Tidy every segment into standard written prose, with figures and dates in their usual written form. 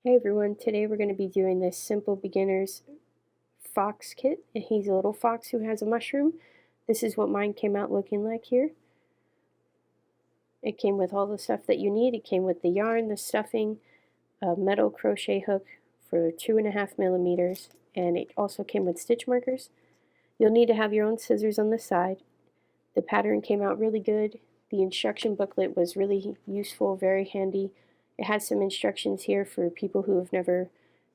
Hey everyone, today we're going to be doing this simple beginner's fox kit, and he's a little fox who has a mushroom. This is what mine came out looking like here. It came with all the stuff that you need. It came with the yarn, the stuffing, a metal crochet hook for 2.5 millimeters, and it also came with stitch markers. You'll need to have your own scissors on the side. The pattern came out really good. The instruction booklet was really useful, very handy. It has some instructions here for people who have never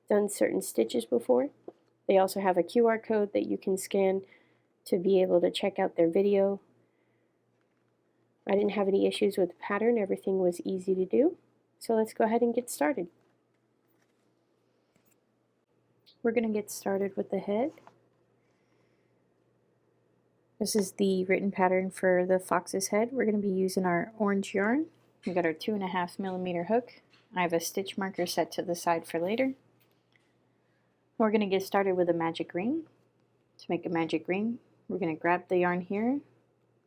done certain stitches before. They also have a QR code that you can scan to be able to check out their video. I didn't have any issues with the pattern. Everything was easy to do. So let's go ahead and get started. We're going to get started with the head. This is the written pattern for the fox's head. We're going to be using our orange yarn. We got our 2.5 millimeter hook. I have a stitch marker set to the side for later. We're going to get started with a magic ring. To make a magic ring, we're going to grab the yarn here,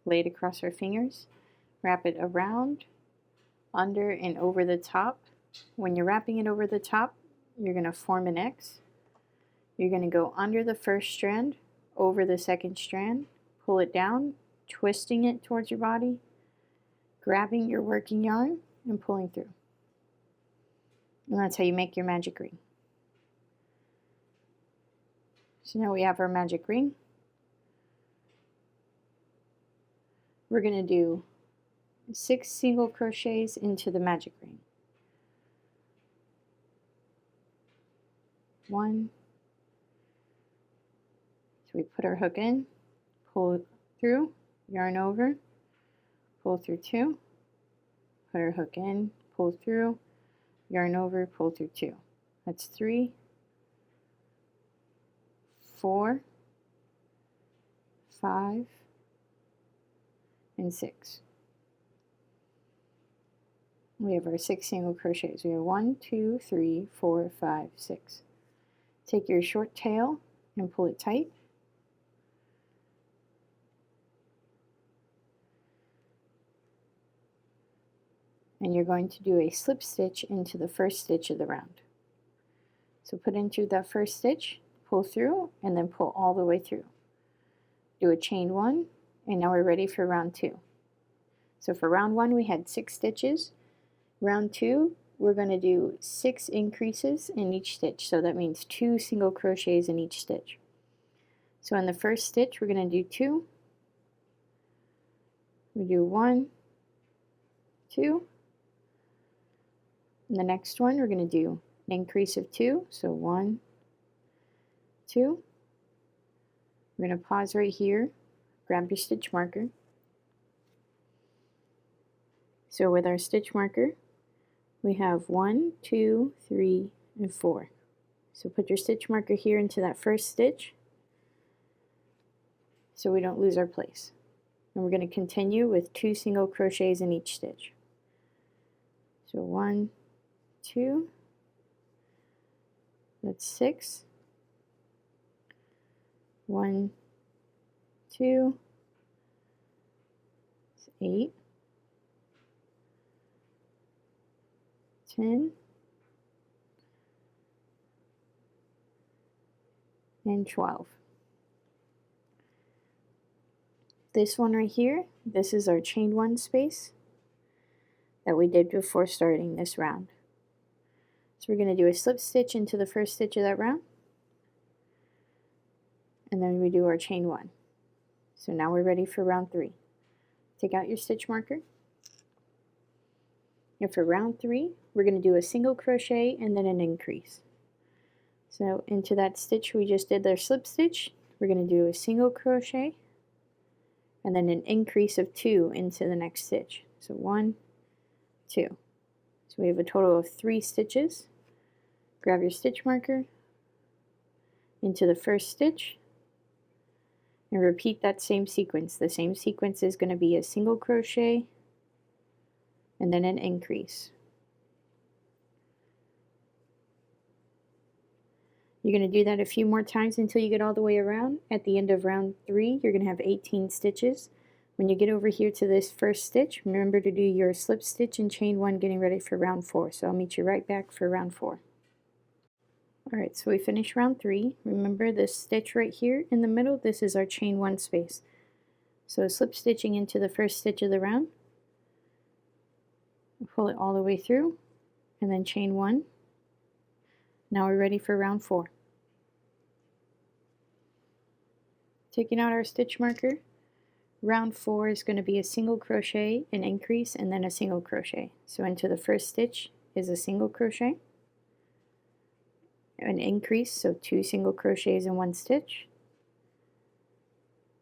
lay it across our fingers, wrap it around, under, and over the top. When you're wrapping it over the top, you're going to form an X. You're going to go under the first strand, over the second strand, pull it down, twisting it towards your body, grabbing your working yarn, and pulling through. And that's how you make your magic ring. So now we have our magic ring. We're going to do 6 single crochets into the magic ring. 1. So we put our hook in, pull through, yarn over, pull through 2, put our hook in, pull through, yarn over, pull through 2. That's 3, 4, 5, and 6. We have our 6 single crochets. We have 1, 2, 3, 4, 5, 6. Take your short tail and pull it tight. And you're going to do a slip stitch into the first stitch of the round. So put into that first stitch, pull through, and then pull all the way through. Do a chain 1, and now we're ready for round 2. So for round 1 we had 6 stitches. Round 2 we're going to do 6 increases in each stitch, so that means 2 single crochets in each stitch. So in the first stitch we're going to do 2. We do 1, 2. In the next one we're going to do an increase of 2, so 1, 2. We're going to pause right here, grab your stitch marker. So with our stitch marker we have 1, 2, 3, and 4. So put your stitch marker here into that first stitch so we don't lose our place. And we're going to continue with 2 single crochets in each stitch. So 1, 2, that's 6, 1, 2, that's 8, 10, and 12. This one right here, this is our chain 1 space that we did before starting this round. So we're going to do a slip stitch into the first stitch of that round, and then we do our chain 1. So now we're ready for round 3. Take out your stitch marker, and for round 3 we're going to do a single crochet and then an increase. So into that stitch we just did our slip stitch, we're going to do a single crochet and then an increase of 2 into the next stitch. So 1, 2. So we have a total of 3 stitches. Grab your stitch marker into the first stitch and repeat that same sequence. The same sequence is going to be a single crochet and then an increase. You're going to do that a few more times until you get all the way around. At the end of round 3 you're going to have 18 stitches. When you get over here to this first stitch, remember to do your slip stitch and chain 1 getting ready for round 4. So I'll meet you right back for round 4. Alright, so we finished round 3. Remember this stitch right here in the middle, this is our chain 1 space. So slip stitching into the first stitch of the round, pull it all the way through, and then chain 1. Now we're ready for round 4. Taking out our stitch marker, round 4 is going to be a single crochet, an increase, and then a single crochet. So into the first stitch is a single crochet, an increase, so 2 single crochets in one stitch,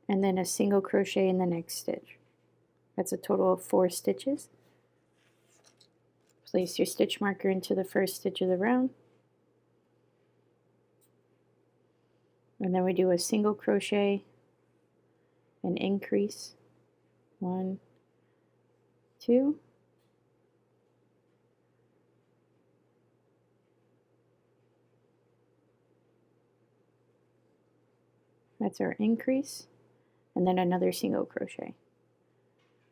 and then a single crochet in the next stitch. That's a total of 4 stitches. Place your stitch marker into the first stitch of the round, and then we do a single crochet, an increase, 1, 2, that's our increase, and then another single crochet.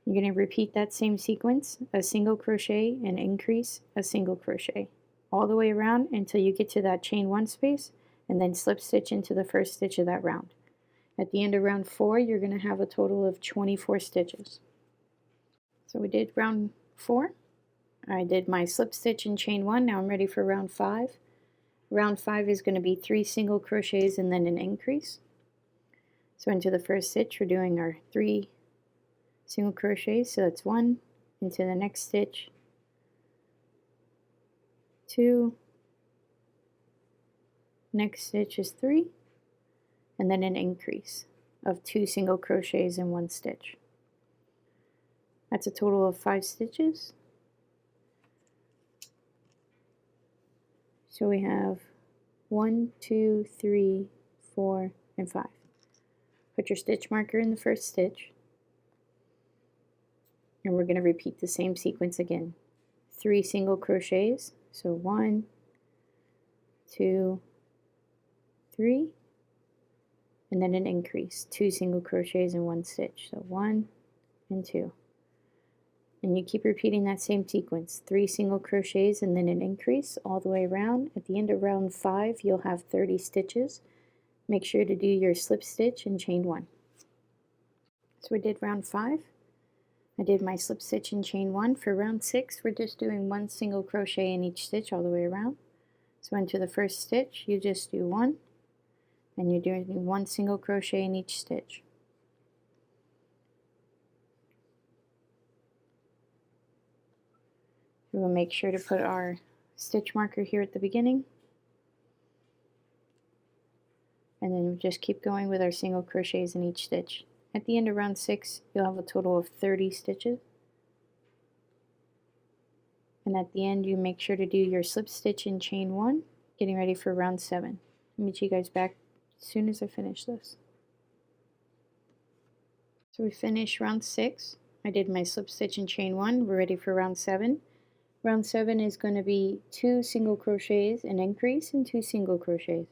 You're going to repeat that same sequence, a single crochet, an increase, a single crochet, all the way around until you get to that chain 1 space, and then slip stitch into the first stitch of that round. At the end of round 4, you're going to have a total of 24 stitches. So we did round 4. I did my slip stitch and chain 1. Now I'm ready for round 5. Round 5 is going to be 3 single crochets and then an increase. So into the first stitch, we're doing our 3 single crochets, so that's 1, into the next stitch, 2, next stitch is 3, and then an increase of 2 single crochets in one stitch. That's a total of 5 stitches. So we have 1, 2, 3, 4, and 5. Put your stitch marker in the first stitch, and we're going to repeat the same sequence again. 3 single crochets, so 1, 2, 3, and then an increase, 2 single crochets in one stitch, so 1 and 2. And you keep repeating that same sequence, 3 single crochets and then an increase all the way around. At the end of round 5, you'll have 30 stitches. Make sure to do your slip stitch and chain 1. So we did round 5. I did my slip stitch and chain 1. For round 6, we're just doing 1 single crochet in each stitch all the way around. So into the first stitch, you just do 1, and you're doing 1 single crochet in each stitch. We will make sure to put our stitch marker here at the beginning, and then we just keep going with our single crochets in each stitch. At the end of round 6, you'll have a total of 30 stitches. And at the end, you make sure to do your slip stitch and chain 1, getting ready for round 7. I'll meet you guys back as soon as I finish this. So we finished round 6. I did my slip stitch and chain 1. We're ready for round 7. Round 7 is going to be 2 single crochets, an increase, and 2 single crochets.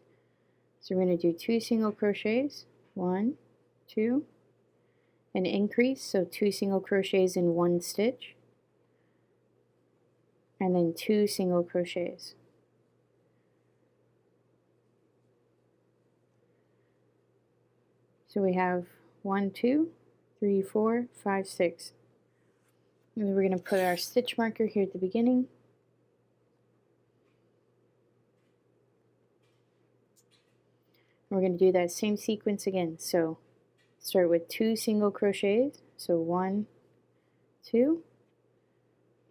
So we're going to do 2 single crochets, 1, 2, an increase, so 2 single crochets in one stitch, and then 2 single crochets. So we have 1, 2, 3, 4, 5, 6. And then we're going to put our stitch marker here at the beginning. And we're going to do that same sequence again. So start with 2 single crochets, so 1, 2,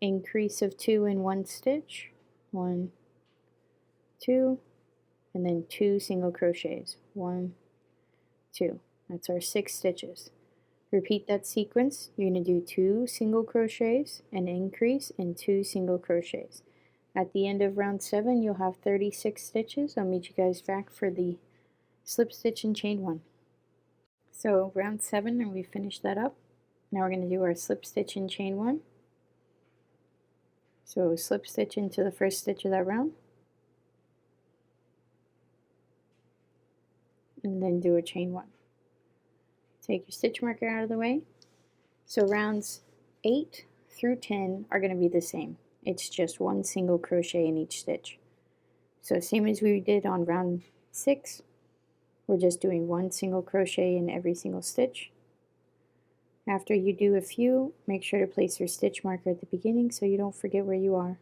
increase of 2 in one stitch, 1, 2, and then 2 single crochets, 1, 2. That's our 6 stitches. Repeat that sequence. You're going to do 2 single crochets, an increase, and 2 single crochets. At the end of round 7, you'll have 36 stitches. I'll meet you guys back for the slip stitch and chain 1. So round 7, and we finished that up. Now we're going to do our slip stitch and chain 1. So slip stitch into the first stitch of that round, and then do a chain 1. Take your stitch marker out of the way. So rounds 8 through 10 are going to be the same. It's just 1 single crochet in each stitch. So same as we did on round 6, we're just doing 1 single crochet in every single stitch. After you do a few, make sure to place your stitch marker at the beginning so you don't forget where you are.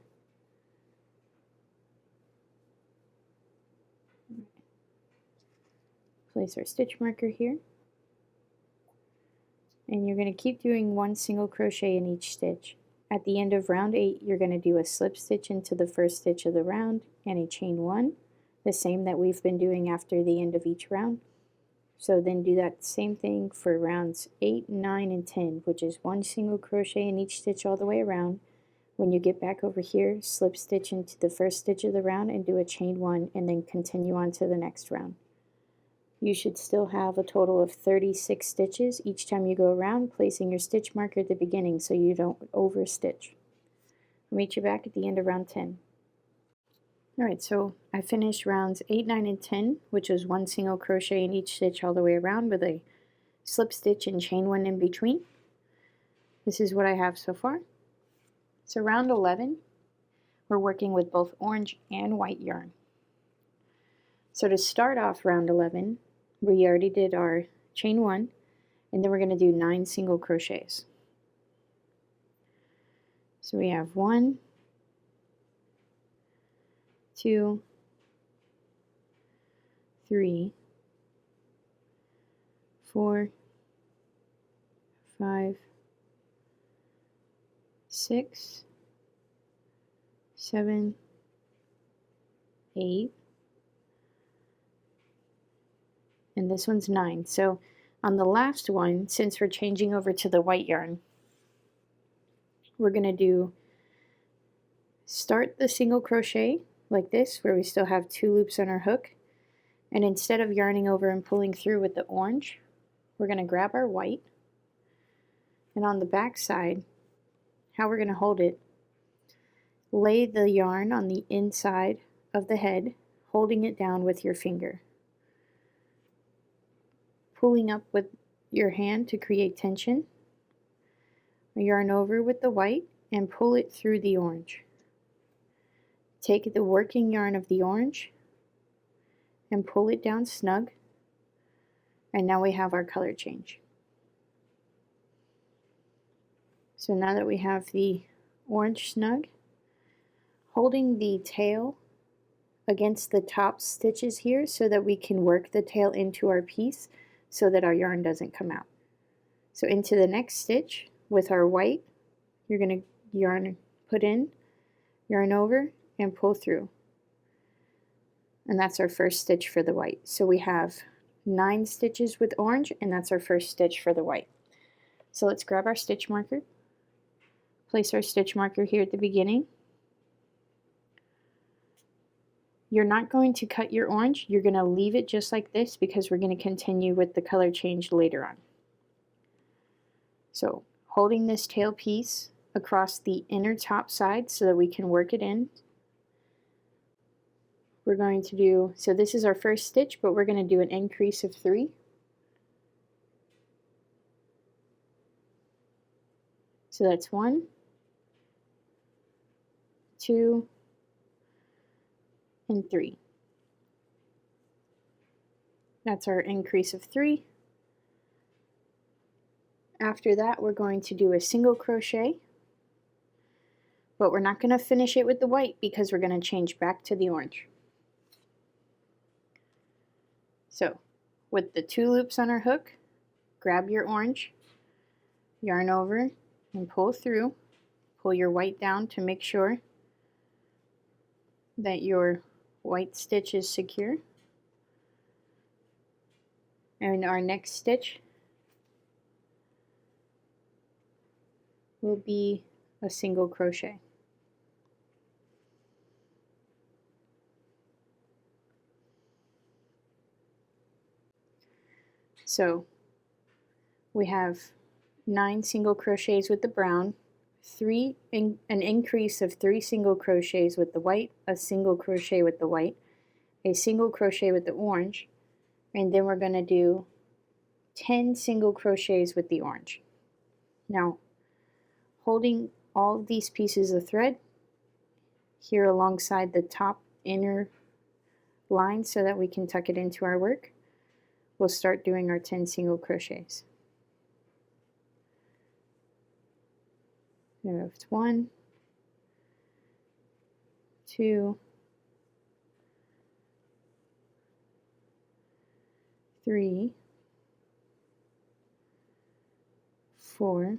Place our stitch marker here. And you're going to keep doing 1 single crochet in each stitch. At the end of round 8, you're going to do a slip stitch into the first stitch of the round and a chain 1, the same that we've been doing after the end of each round. So then do that same thing for rounds 8, 9, and 10, which is 1 single crochet in each stitch all the way around. When you get back over here, slip stitch into the first stitch of the round and do a chain 1, and then continue on to the next round. You should still have a total of 36 stitches each time you go around, placing your stitch marker at the beginning so you don't overstitch. I'll meet you back at the end of round 10. Alright, so I finished rounds 8, 9, and 10, which was 1 single crochet in each stitch all the way around with a slip stitch and chain 1 in between. This is what I have so far. So round 11, we're working with both orange and white yarn. So to start off round 11, we already did our chain 1, and then we're going to do 9 single crochets. So we have 1, 2, 3, 4, 5, 6, 7, 8, and this one's 9. So on the last one, since we're changing over to the white yarn, we're going to start the single crochet like this, where we still have 2 loops on our hook, and instead of yarning over and pulling through with the orange, we're going to grab our white, and on the back side, how we're going to hold it, lay the yarn on the inside of the head, holding it down with your finger, pulling up with your hand to create tension, yarn over with the white and pull it through the orange. Take the working yarn of the orange and pull it down snug, and now we have our color change. So now that we have the orange snug, holding the tail against the top stitches here so that we can work the tail into our piece so that our yarn doesn't come out. So into the next stitch with our white, you're going to put in, yarn over, and pull through. And that's our first stitch for the white. So we have 9 stitches with orange, and that's our first stitch for the white. So let's grab our stitch marker, place our stitch marker here at the beginning. You're not going to cut your orange, you're going to leave it just like this because we're going to continue with the color change later on. So holding this tail piece across the inner top side so that we can work it in, we're going to do, so this is our first stitch, but we're going to do an increase of 3. So that's 1, 2, and 3. That's our increase of 3. After that, we're going to do a single crochet, but we're not going to finish it with the white because we're going to change back to the orange. So with the 2 loops on our hook, grab your orange, yarn over, and pull through. Pull your white down to make sure that your white stitch is secure. And our next stitch will be a single crochet. So we have 9 single crochets with the brown, an increase of 3 single crochets with the white, a single crochet with the white, a single crochet with the orange, and then we're going to do 10 single crochets with the orange. Now, holding all of these pieces of thread here alongside the top inner lines so that we can tuck it into our work, we'll start doing our 10 single crochets. So it's 1, 2, 3, 4,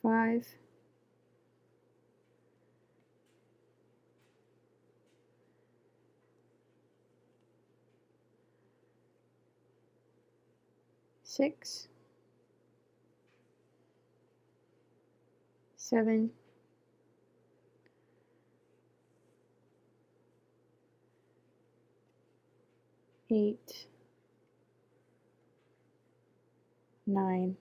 5, 6, 7, 8, 9,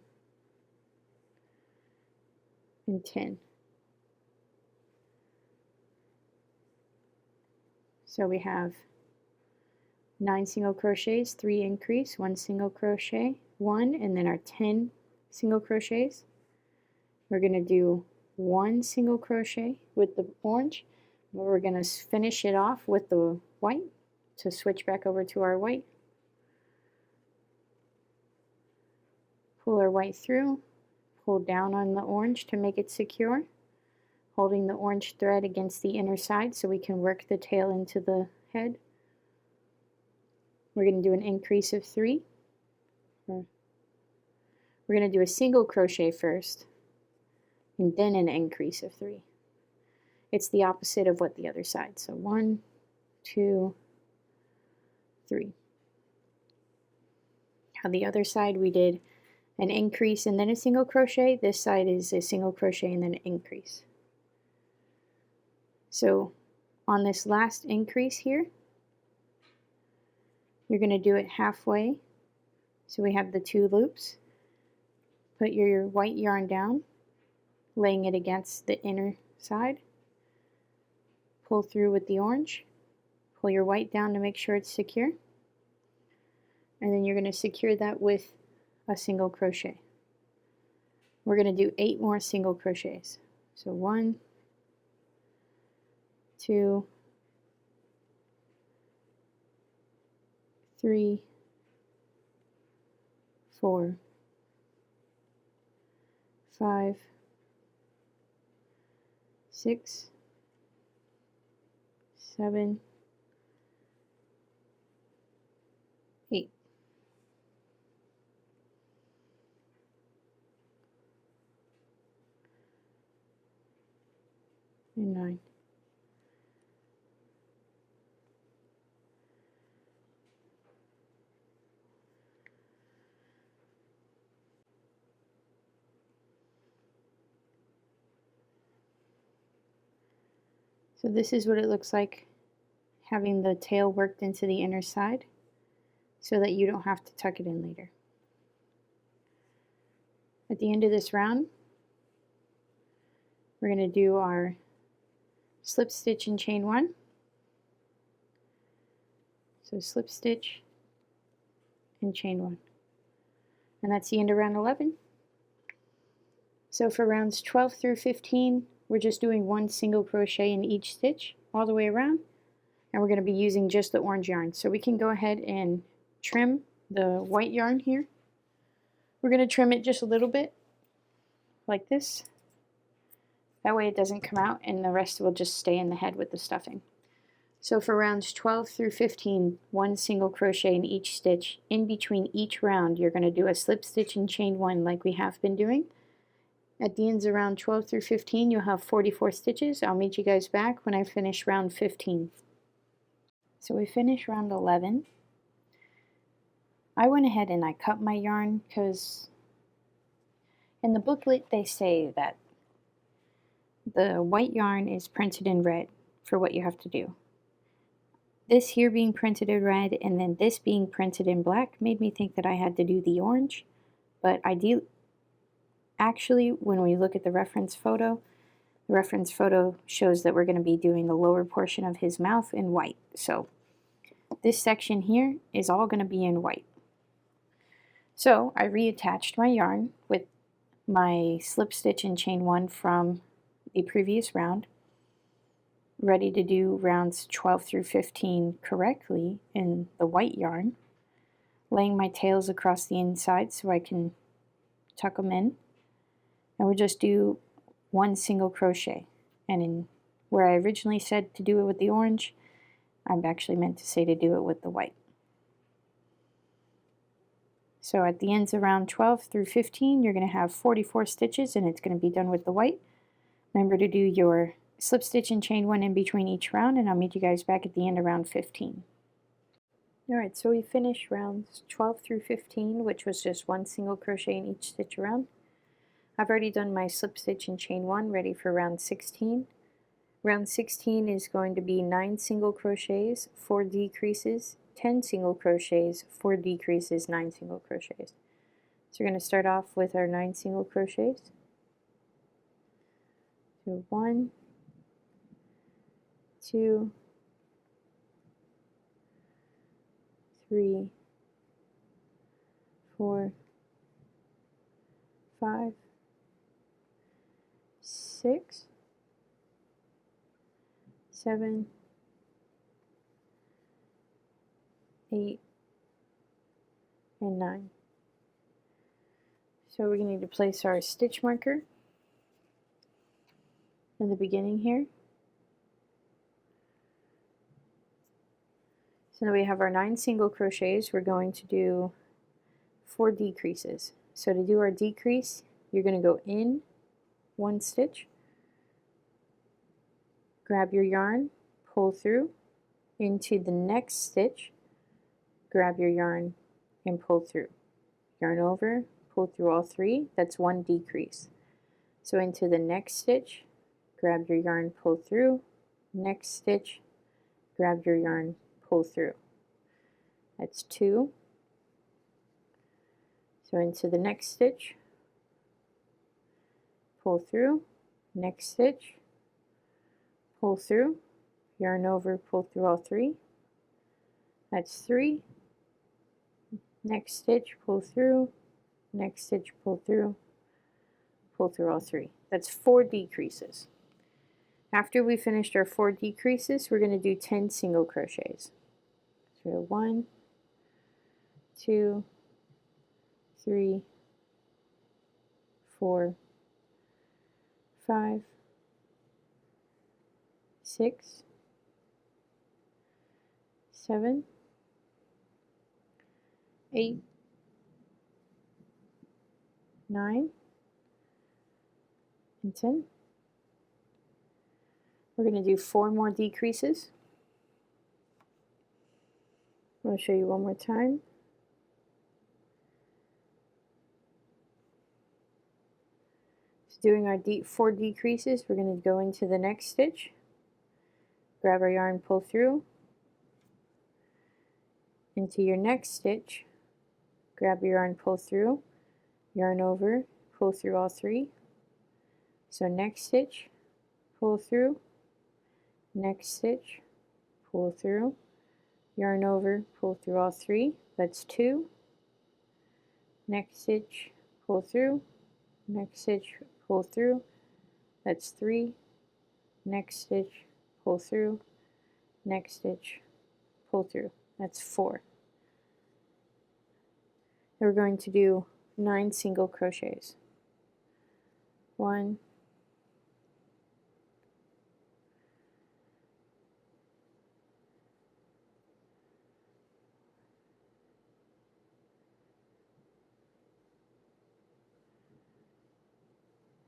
and 10. So we have 9 single crochets, 3 increase, 1 single crochet, 1, and then our 10 single crochets. We're going to do 1 single crochet with the orange, but we're going to finish it off with the white to switch back over to our white. Pull our white through, pull down on the orange to make it secure, holding the orange thread against the inner side so we can work the tail into the head. We're going to do an increase of 3. We're going to do a single crochet first and then an increase of 3. It's the opposite of what the other side. So 1, 2, 3. On the other side we did an increase and then a single crochet. This side is a single crochet and then an increase. So on this last increase here, you're going to do it halfway. So we have the 2 loops. Put your white yarn down, laying it against the inner side. Pull through with the orange. Pull your white down to make sure it's secure. And then you're going to secure that with a single crochet. We're going to do 8 more single crochets. So 1, 2, 3, 4, 5, 6, 7, 8. And 9. So this is what it looks like having the tail worked into the inner side so that you don't have to tuck it in later. At the end of this round, we're going to do our slip stitch and chain 1. So slip stitch and chain 1. And that's the end of round 11. So for rounds 12 through 15, we're just doing 1 single crochet in each stitch all the way around, and we're going to be using just the orange yarn. So we can go ahead and trim the white yarn here. We're going to trim it just a little bit like this. That way it doesn't come out and the rest will just stay in the head with the stuffing. So for rounds 12 through 15, 1 single crochet in each stitch. In between each round, you're going to do a slip stitch and chain 1 like we have been doing. At the ends of round 12 through 15, you'll have 44 stitches. I'll meet you guys back when I finish round 15. So we finished round 11. I went ahead and I cut my yarn because in the booklet they say that the white yarn is printed in red for what you have to do. This here being printed in red and then this being printed in black made me think that I had to do the orange, but actually, when we look at the reference photo shows that we're going to be doing the lower portion of his mouth in white. So this section here is all going to be in white. So I reattached my yarn with my slip stitch and chain 1 from the previous round. ready to do rounds 12 through 15 correctly in the white yarn, laying my tails across the inside so I can tuck them in. And we'll just do one single crochet. And in where I originally said to do it with the orange, I'm actually meant to say to do it with the white. So at the ends of round 12 through 15, you're going to have 44 stitches, and it's going to be done with the white. Remember to do your slip stitch and chain one in between each round, and I'll meet you guys back at the end of round 15. Alright, so we finished rounds 12 through 15, which was just one single crochet in each stitch around. I've already done my slip stitch and chain one, ready for round 16. Round 16 is going to be 9 single crochets, 4 decreases, 10 single crochets, 4 decreases, 9 single crochets. So we're going to start off with our 9 single crochets. So 1, 2, 3, 4, 5, 6, 7, 8, and 9. So we're going to need to place our stitch marker in the beginning here. So now we have our 9 single crochets. We're going to do 4 decreases. So to do our decrease, you're going to go in 1 stitch, grab your yarn, pull through, into the next stitch, grab your yarn and pull through. Yarn over, pull through all 3, that's 1 decrease. So into the next stitch, grab your yarn, pull through, next stitch, grab your yarn, pull through. That's 2. So into the next stitch, pull through, next stitch, pull through, yarn over, pull through all 3. That's 3. Next stitch, pull through, next stitch, pull through all 3. That's 4 decreases. After we finished our 4 decreases, we're going to do 10 single crochets. So 1, 2, 3, 4, 5, 6, 7, 8, 9, and 10. We're going to do 4 more decreases. I'm going to show you one more time. So doing our 4 decreases, we're going to go into the next stitch, grab our yarn, pull through, into your next stitch, grab your yarn, pull through, yarn over, pull through all 3. So next stitch, pull through, next stitch, pull through, yarn over, pull through all 3. That's 2. Next stitch, pull through, next stitch, pull through. That's 3. Next stitch, pull through, next stitch, pull through. That's 4. Then we're going to do 9 single crochets. 1,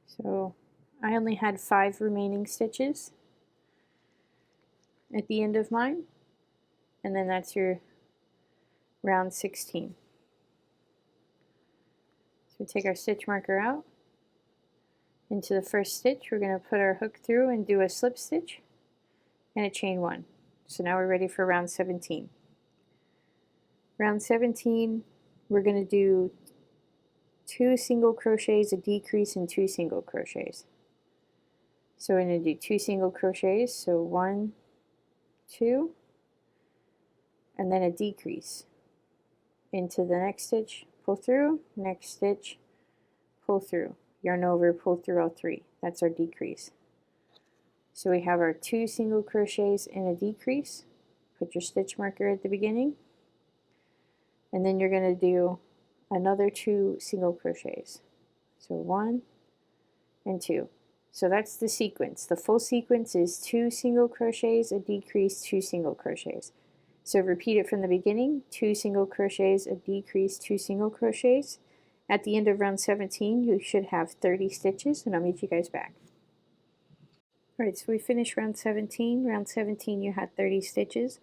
'So I only had 5 remaining stitches at the end of mine, and then that's your round 16. So we take our stitch marker out. Into the first stitch, we're going to put our hook through and do a slip stitch and a chain 1. So now we're ready for round 17. Round 17, we're going to do 2 single crochets, a decrease, and 2 single crochets. So we're going to do 2 single crochets, so 1, 2, and then a decrease. Into the next stitch, pull through, next stitch, pull through, yarn over, pull through all 3. That's our decrease. So we have our 2 single crochets and a decrease. Put your stitch marker at the beginning, and then you're going to do another 2 single crochets. So 1 and 2. So that's the sequence. The full sequence is 2 single crochets, a decrease, 2 single crochets. So repeat it from the beginning, 2 single crochets, a decrease, 2 single crochets. At the end of round 17, you should have 30 stitches, and I'll meet you guys back. Alright, so we finished round 17. Round 17, you had 30 stitches.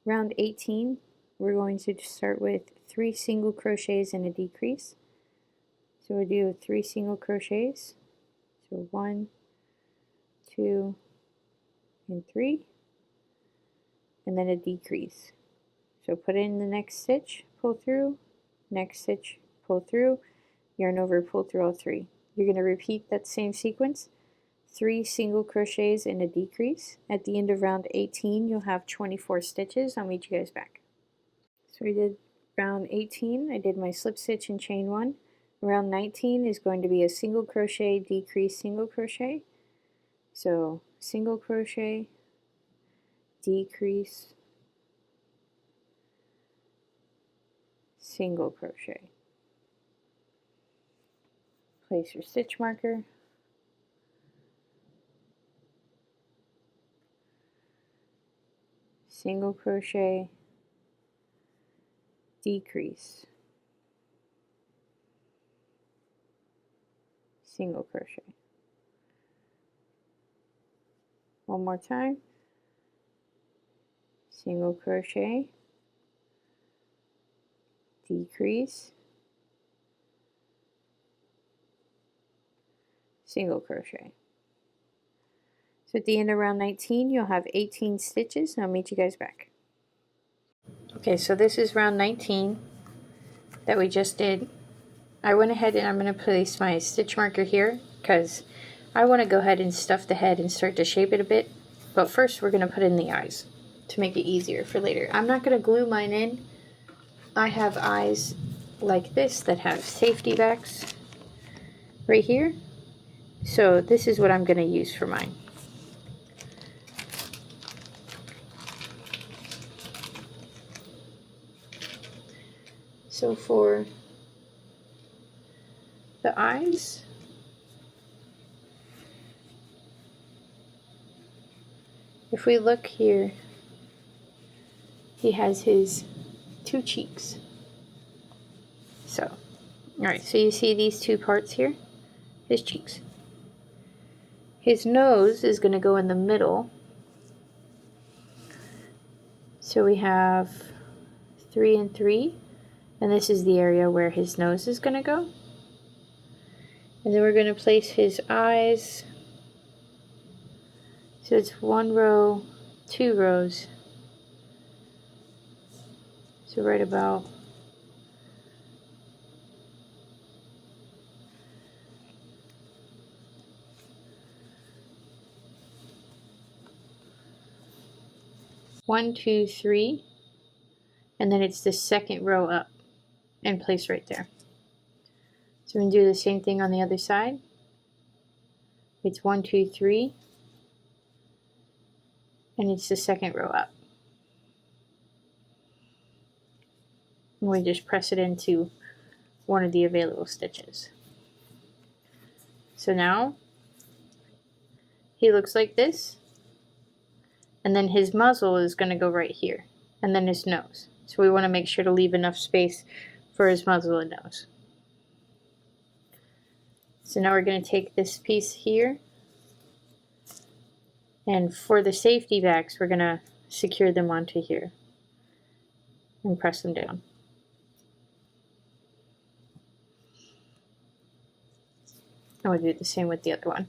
Round 18, we're going to start with 3 single crochets and a decrease. So we'll do 3 single crochets. So 1, 2, and 3, and then a decrease. So put in the next stitch, pull through, next stitch, pull through, yarn over, pull through all 3. You're going to repeat that same sequence, 3 single crochets and a decrease. At the end of round 18, you'll have 24 stitches. I'll meet you guys back. So we did round 18, I did my slip stitch and chain 1. Round 19 is going to be a single crochet, decrease, single crochet. So single crochet, decrease, single crochet. Place your stitch marker. Single crochet, decrease, single crochet. One more time. Single crochet, decrease, single crochet. So at the end of round 19, you'll have 18 stitches, and I'll meet you guys back. Okay, so this is round 19 that we just did. I went ahead and I'm going to place my stitch marker here because I want to go ahead and stuff the head and start to shape it a bit. But first we're going to put in the eyes to make it easier for later. I'm not going to glue mine in. I have eyes like this that have safety backs right here. So this is what I'm going to use for mine. So for the eyes, if we look here, he has his 2 cheeks. So, alright, so you see these 2 parts here? His cheeks. His nose is going to go in the middle. So we have 3 and 3, and this is the area where his nose is going to go. And then we're going to place his eyes. So it's 1 row, 2 rows. So right about one, 2, 3, and then it's the second row up and place right there. So we're going to do the same thing on the other side. It's 1, 2, 3, and it's the second row up. And we just press it into one of the available stitches. So now he looks like this, and then his muzzle is going to go right here, and then his nose. So we want to make sure to leave enough space for his muzzle and nose. So now we're going to take this piece here, and for the safety backs, we're going to secure them onto here and press them down. And we'll do the same with the other one.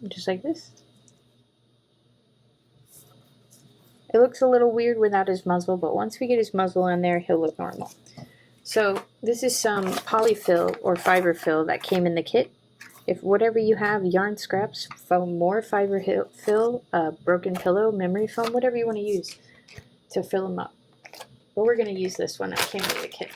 Just like this. It looks a little weird without his muzzle, but once we get his muzzle in there, he'll look normal. So this is some polyfill or fiber fill that came in the kit. If whatever you have, yarn scraps, foam, more fiber fill, broken pillow, memory foam, whatever you want to use to fill them up. but we're going to use this one that came with the kit.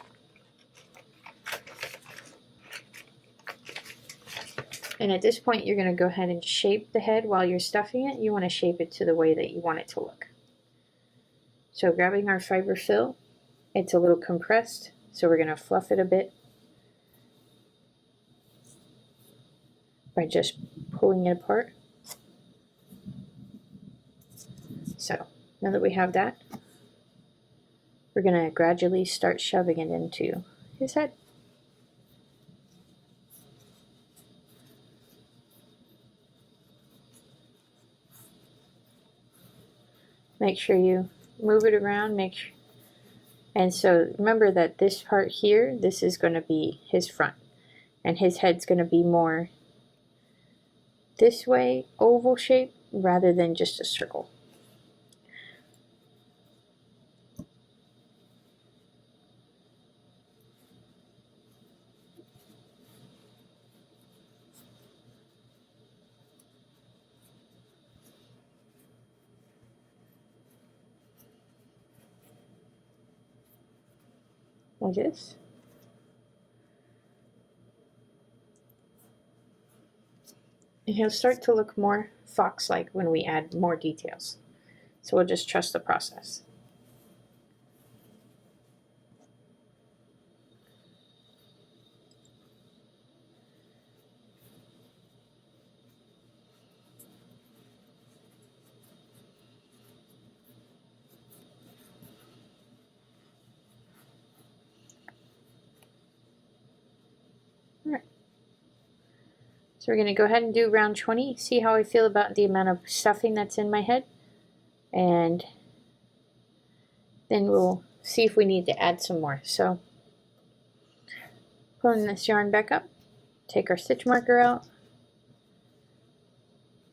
And at this point, you're going to go ahead and shape the head while you're stuffing it. You want to shape it to the way that you want it to look. So grabbing our fiber fill, it's a little compressed, so we're going to fluff it a bit by just pulling it apart. So now that we have that, we're going to gradually start shoving it into his head. Make sure you move it around, and so remember that this part here, this is going to be his front, and his head's going to be more this way, oval shape, rather than just a circle. Like this. And he'll start to look more fox-like when we add more details. So we'll just trust the process. Alright. So we're going to go ahead and do round 20, see how I feel about the amount of stuffing that's in my head, and then we'll see if we need to add some more. So pulling this yarn back up, take our stitch marker out,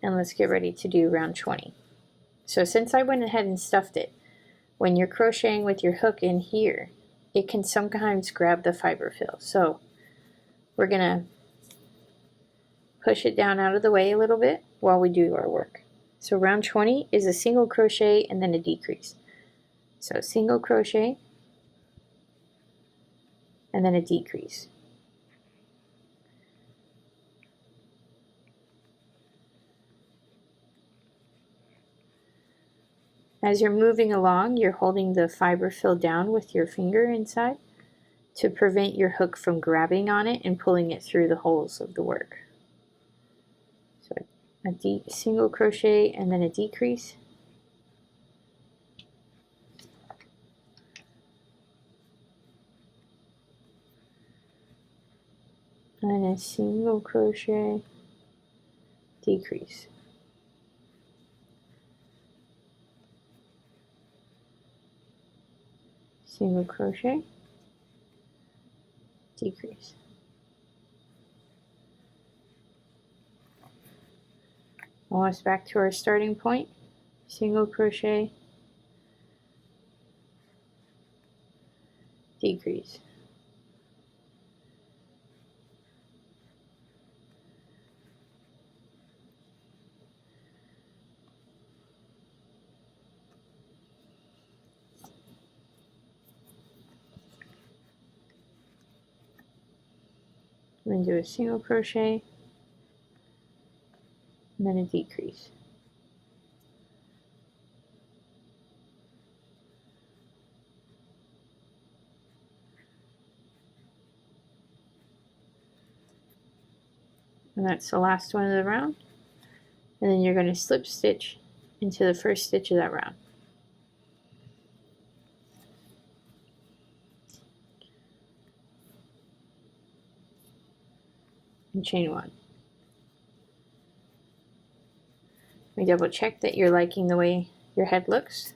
and let's get ready to do round 20. So since I went ahead and stuffed it, when you're crocheting with your hook in here, it can sometimes grab the fiber fill. So we're going to push it down out of the way a little bit while we do our work. So round 20 is a single crochet and then a decrease. So single crochet and then a decrease. As you're moving along, you're holding the fiber fill down with your finger inside to prevent your hook from grabbing on it and pulling it through the holes of the work. So a single crochet and then a decrease. And a single crochet, decrease. Single crochet, decrease. Almost back to our starting point. Single crochet, decrease. I'm going to do a single crochet and then a decrease. And that's the last one of the round. And then you're going to slip stitch into the first stitch of that round. And chain one. We double check that you're liking the way your head looks.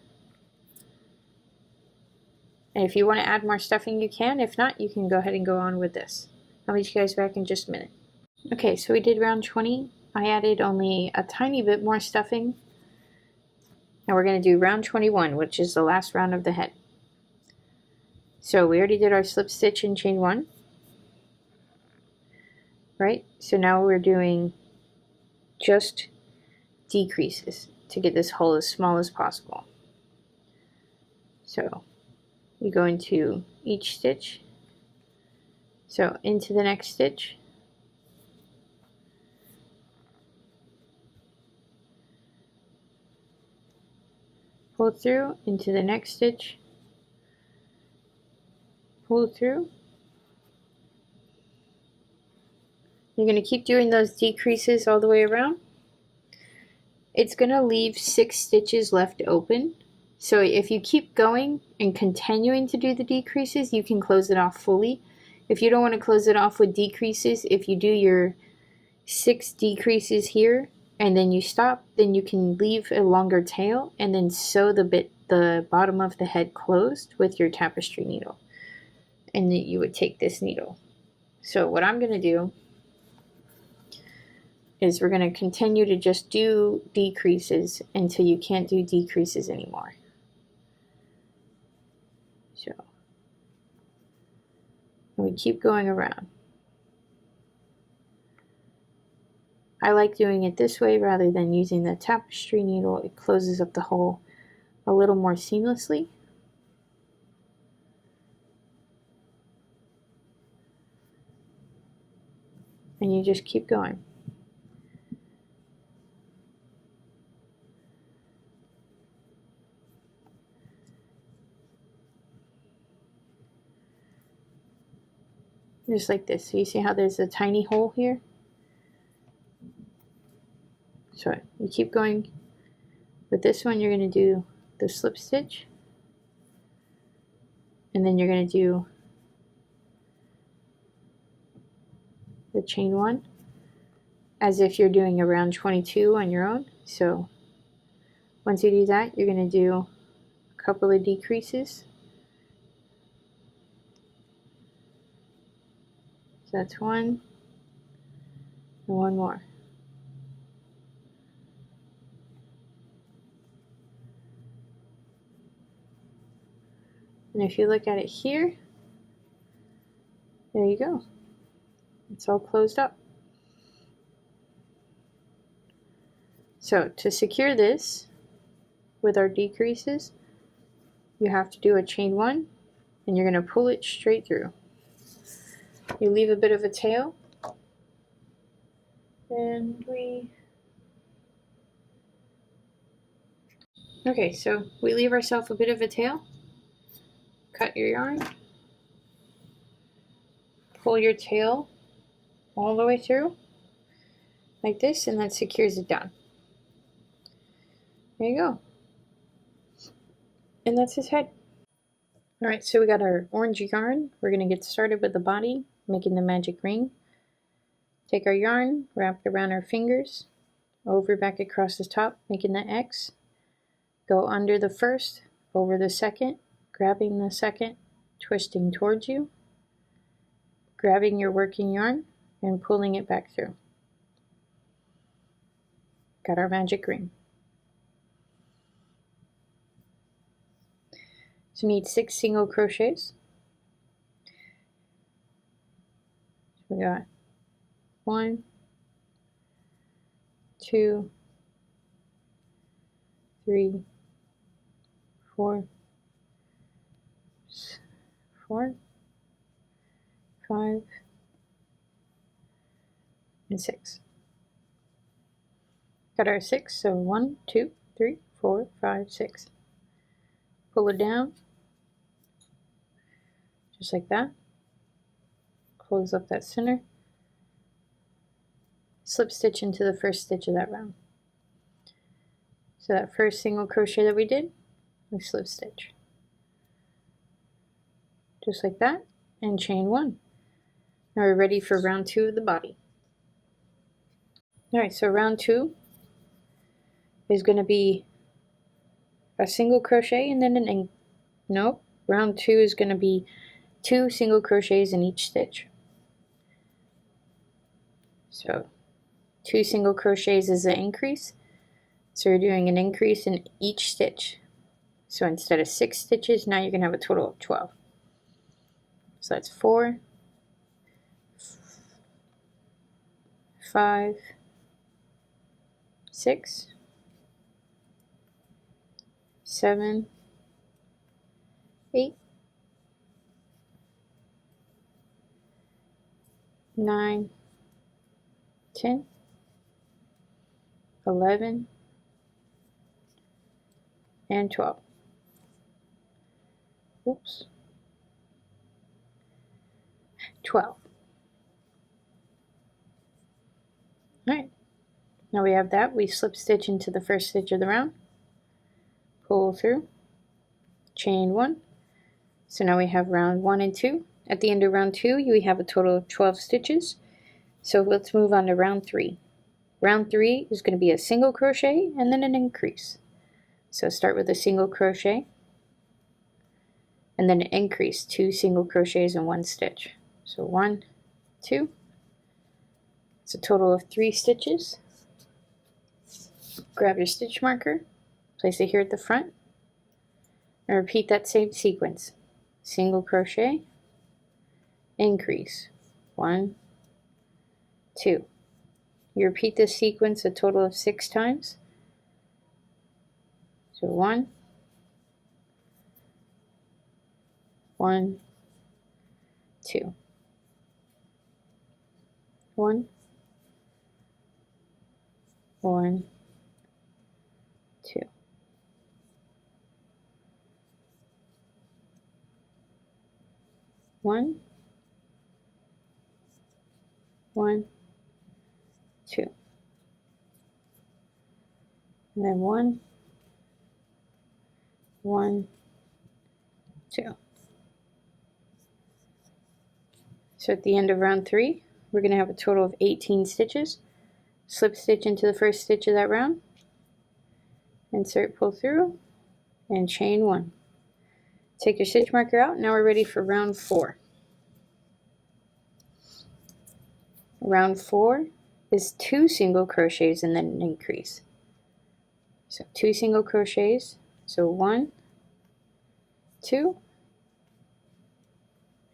And if you want to add more stuffing, you can. If not, you can go ahead and go on with this. I'll meet you guys back in just a minute. Okay, so we did round 20. I added only a tiny bit more stuffing. Now we're going to do round 21, which is the last round of the head. So we already did our slip stitch and chain one. Right? So now we're doing just decreases to get this hole as small as possible. So you go into each stitch, so into the next stitch, pull through, into the next stitch, pull through. You're going to keep doing those decreases all the way around. It's going to leave 6 stitches left open. So if you keep going and continuing to do the decreases, you can close it off fully. If you don't want to close it off with decreases, if you do your 6 decreases here and then you stop, then you can leave a longer tail and then sew the bottom of the head closed with your tapestry needle. And then you would take this needle. So what I'm going to do is we're going to continue to just do decreases until you can't do decreases anymore. So we keep going around. I like doing it this way rather than using the tapestry needle. It closes up the hole a little more seamlessly. And you just keep going. Just like this. So you see how there's a tiny hole here? So you keep going. With this one, you're going to do the slip stitch. And then you're going to do the chain 1 as if you're doing a round 22 on your own. So once you do that, you're going to do a couple of decreases. So that's 1 and 1 more. And if you look at it here, there you go. It's all closed up. So to secure this with our decreases, you have to do a chain 1 and you're going to pull it straight through. You leave a bit of a tail and okay, so we leave ourselves a bit of a tail. Cut your yarn, pull your tail all the way through like this, and that secures it down. There you go. And that's his head. Alright, so we got our orange yarn. We're going to get started with the body, making the magic ring. Take our yarn, wrap it around our fingers, over back across the top, making the X. Go under the first, over the second, grabbing the second, twisting towards you, grabbing your working yarn, and pulling it back through. Got our magic ring. So we need 6 single crochets. So we got 1, 2, 3, 4, 5, and 6. Got our 6, so 1, 2, 3, 4, 5, 6. Pull it down, just like that. Close up that center. Slip stitch into the first stitch of that round. So that first single crochet that we did, we slip stitch. Just like that, and chain 1. Now we're ready for round 2 of the body. Alright, so round 2 is going to be a single crochet and then round 2 is going to be 2 single crochets in each stitch. So 2 single crochets is an increase, so you're doing an increase in each stitch. So instead of 6 stitches, now you're going to have a total of 12. So that's 4, 5, 6, 7, 8, 9, 10, 11, and 12. Oops. 12. Alright, now we have that. We slip stitch into the first stitch of the round, pull through, chain 1. So now we have round 1 and 2. At the end of round 2, we have a total of 12 stitches. So let's move on to round 3. Round 3 is going to be a single crochet and then an increase. So start with a single crochet and then increase 2 single crochets in 1 stitch. So 1, 2. It's a total of 3 stitches. Grab your stitch marker, place it here at the front, and repeat that same sequence. Single crochet, increase, 1, 2. You repeat this sequence a total of 6 times. So 1, 1, 2, 1, 1, 2. 1, 1, 2. And then 1, 1, 2. So at the end of round 3, we're going to have a total of 18 stitches. Slip stitch into the first stitch of that round, insert, pull through, and chain 1. Take your stitch marker out. Now we're ready for round 4. Round 4 is 2 single crochets and then an increase. So 2 single crochets, so 1, 2,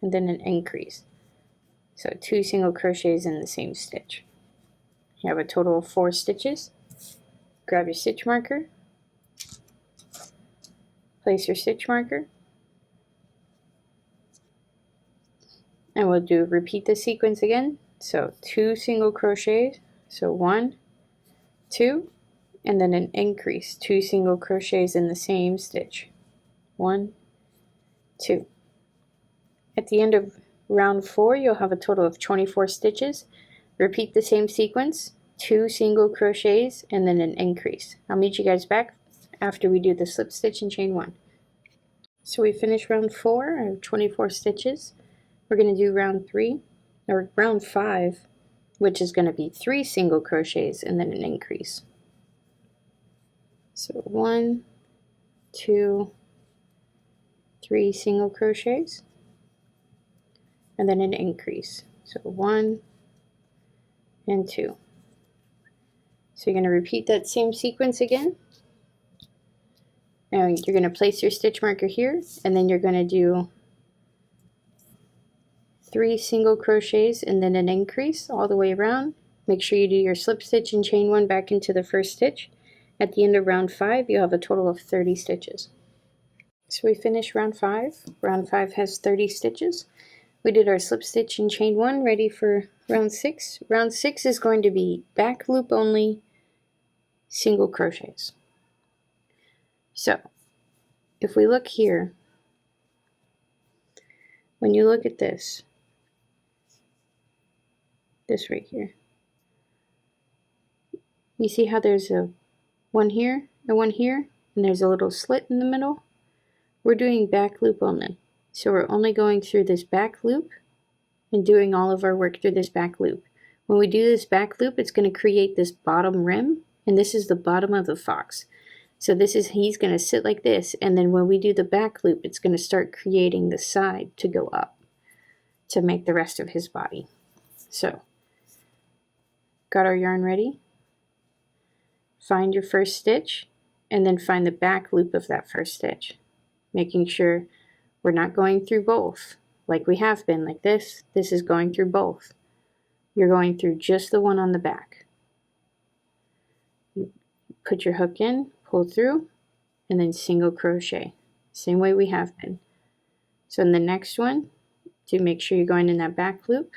and then an increase. So 2 single crochets in the same stitch. You have a total of 4 stitches. Grab your stitch marker, place your stitch marker, and we'll repeat the sequence again. So 2 single crochets, so 1, 2, and then an increase, 2 single crochets in the same stitch. 1, 2. At the end of round 4, you'll have a total of 24 stitches. Repeat the same sequence, 2 single crochets and then an increase. I'll meet you guys back after we do the slip stitch and chain 1. So we finished round 4, I have 24 stitches. We're going to do round 3, or round 5, which is going to be 3 single crochets and then an increase. So 1, 2, 3 single crochets, and then an increase. So 1 and 2. So you're going to repeat that same sequence again. Now you're going to place your stitch marker here, and then you're going to do 3 single crochets and then an increase all the way around. Make sure you do your slip stitch and chain 1 back into the first stitch. At the end of round 5, you have a total of 30 stitches. So we finished round 5. Round 5 has 30 stitches. We did our slip stitch and chain 1, ready for round 6. Round 6 is going to be back loop only, single crochets. So if we look here, when you look at this right here, you see how there's a one here and one here, and there's a little slit in the middle? We're doing back loop only. So we're only going through this back loop and doing all of our work through this back loop. When we do this back loop, it's going to create this bottom rim, and this is the bottom of the fox. So he's going to sit like this, and then when we do the back loop, it's going to start creating the side to go up to make the rest of his body. So, got our yarn ready? Find your first stitch, and then find the back loop of that first stitch, making sure we're not going through both like we have been, like this. This is going through both. You're going through just the one on the back. You put your hook in, pull through, and then single crochet, same way we have been. So in the next one, to make sure you're going in that back loop,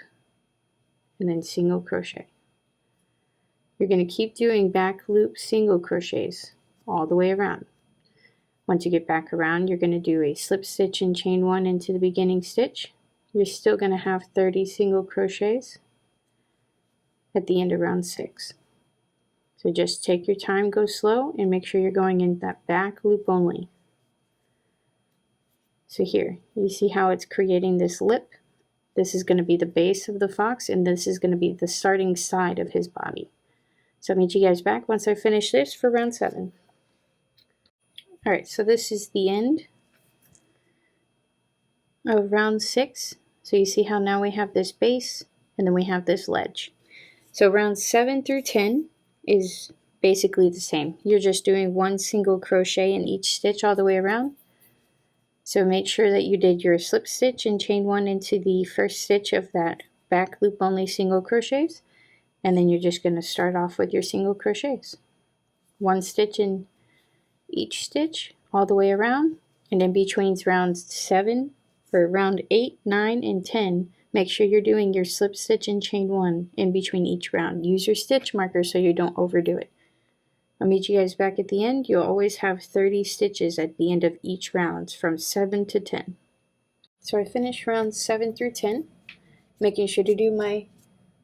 and then single crochet. You're going to keep doing back loop single crochets all the way around. Once you get back around, you're going to do a slip stitch and chain 1 into the beginning stitch. You're still going to have 30 single crochets at the end of round 6. So just take your time, go slow, and make sure you're going in that back loop only. So here, you see how it's creating this lip? This is going to be the base of the fox, and this is going to be the starting side of his body. So I'll meet you guys back once I finish this for round 7. Alright, so this is the end of round 6. So you see how now we have this base, and then we have this ledge. So rounds 7 through 10 is basically the same. You're just doing one single crochet in each stitch all the way around. So make sure that you did your slip stitch and chain 1 into the first stitch of that back loop only single crochets. And then you're just going to start off with your single crochets. One stitch in each stitch all the way around, and in between rounds 7 or round 8, 9, and 10, make sure you're doing your slip stitch and chain 1 in between each round. Use your stitch marker so you don't overdo it. I'll meet you guys back at the end. You'll always have 30 stitches at the end of each round from 7 to 10. So I finished rounds 7 through 10, making sure to do my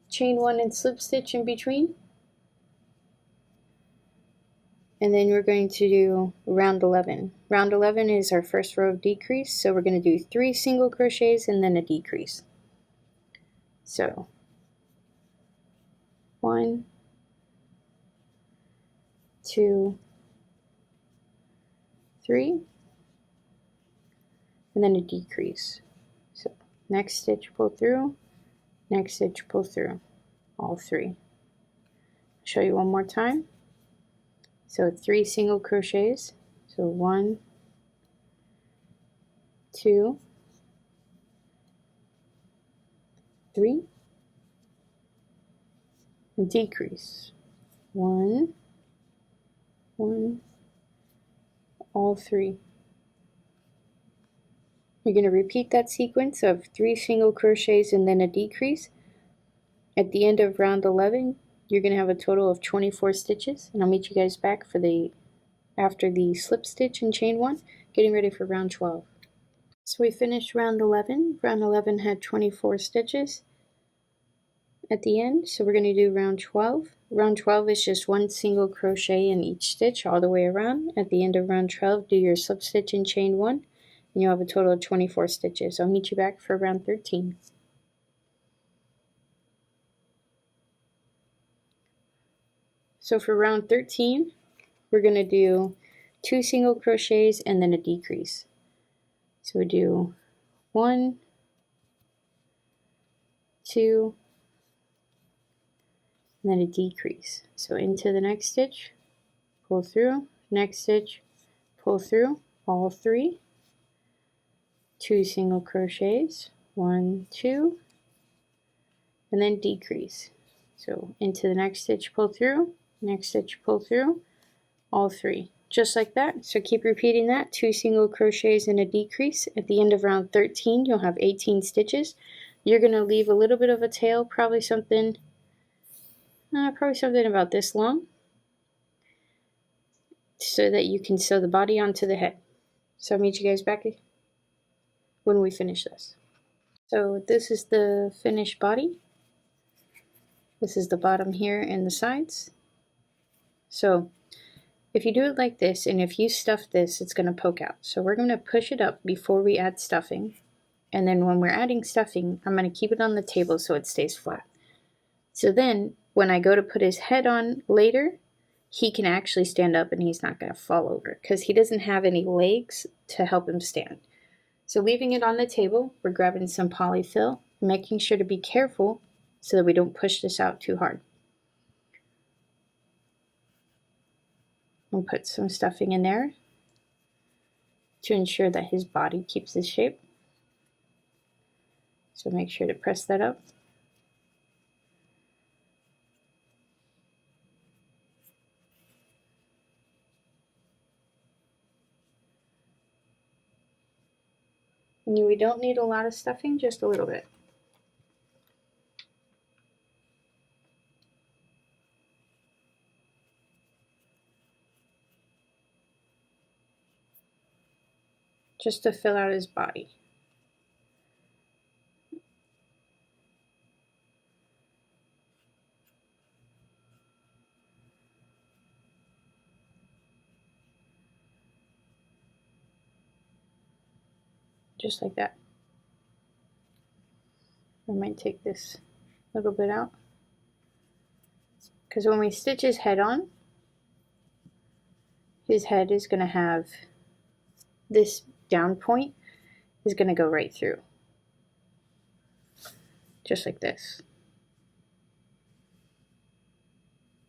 chain 1 and slip stitch in between. And then we're going to do round 11. Round 11 is our first row of decrease, so we're going to do 3 single crochets and then a decrease. So 1, 2, 3, and then a decrease. So next stitch, pull through, next stitch, pull through, all 3. I'll show you one more time. So 3 single crochets, so 1, 2, 3, and decrease, 1, 1, all 3. You're going to repeat that sequence of 3 single crochets and then a decrease. At the end of round 11, you're going to have a total of 24 stitches, and I'll meet you guys back for after the slip stitch and chain 1, getting ready for round 12. So we finished round 11. Round 11 had 24 stitches at the end, so we're going to do round 12. Round 12 is just 1 single crochet in each stitch all the way around. At the end of round 12, do your slip stitch and chain 1, and you'll have a total of 24 stitches. I'll meet you back for round 13. So for round 13, we're going to do 2 single crochets and then a decrease. So we do 1, 2, and then a decrease. So into the next stitch, pull through, next stitch, pull through, all 3, 2 single crochets, 1, 2, and then decrease. So into the next stitch, pull through, next stitch, pull through, all 3. Just like that. So keep repeating that. 2 single crochets and a decrease. At the end of round 13, you'll have 18 stitches. You're going to leave a little bit of a tail, probably something about this long, so that you can sew the body onto the head. So I'll meet you guys back when we finish this. So this is the finished body. This is the bottom here and the sides. So if you do it like this, and if you stuff this, it's going to poke out. So we're going to push it up before we add stuffing. And then when we're adding stuffing, I'm going to keep it on the table so it stays flat. So then when I go to put his head on later, he can actually stand up and he's not going to fall over because he doesn't have any legs to help him stand. So leaving it on the table, we're grabbing some polyfill, making sure to be careful so that we don't push this out too hard. We'll put some stuffing in there to ensure that his body keeps his shape. So make sure to press that up. And we don't need a lot of stuffing, just a little bit. just to fill out his body. Just like that. I might take this little bit out, because when we stitch his head on, his head is going to have this down point is going to go right through, just like this.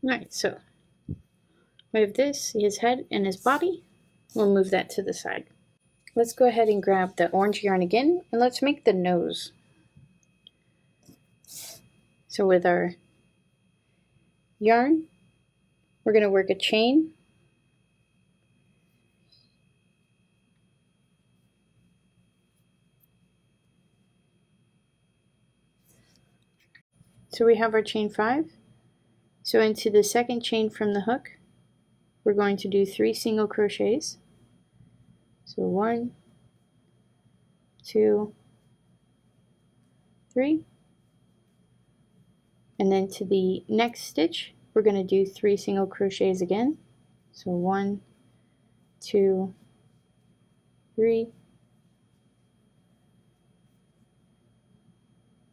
Alright, so we have this, his head and his body. We'll move that to the side. Let's go ahead and grab the orange yarn again, and let's make the nose. So with our yarn, we're going to work a chain, so we have our chain 5. So into the second chain from the hook, we're going to do 3 single crochets. So 1, 2, 3, and then to the next stitch we're going to do 3 single crochets again. So 1, 2, 3,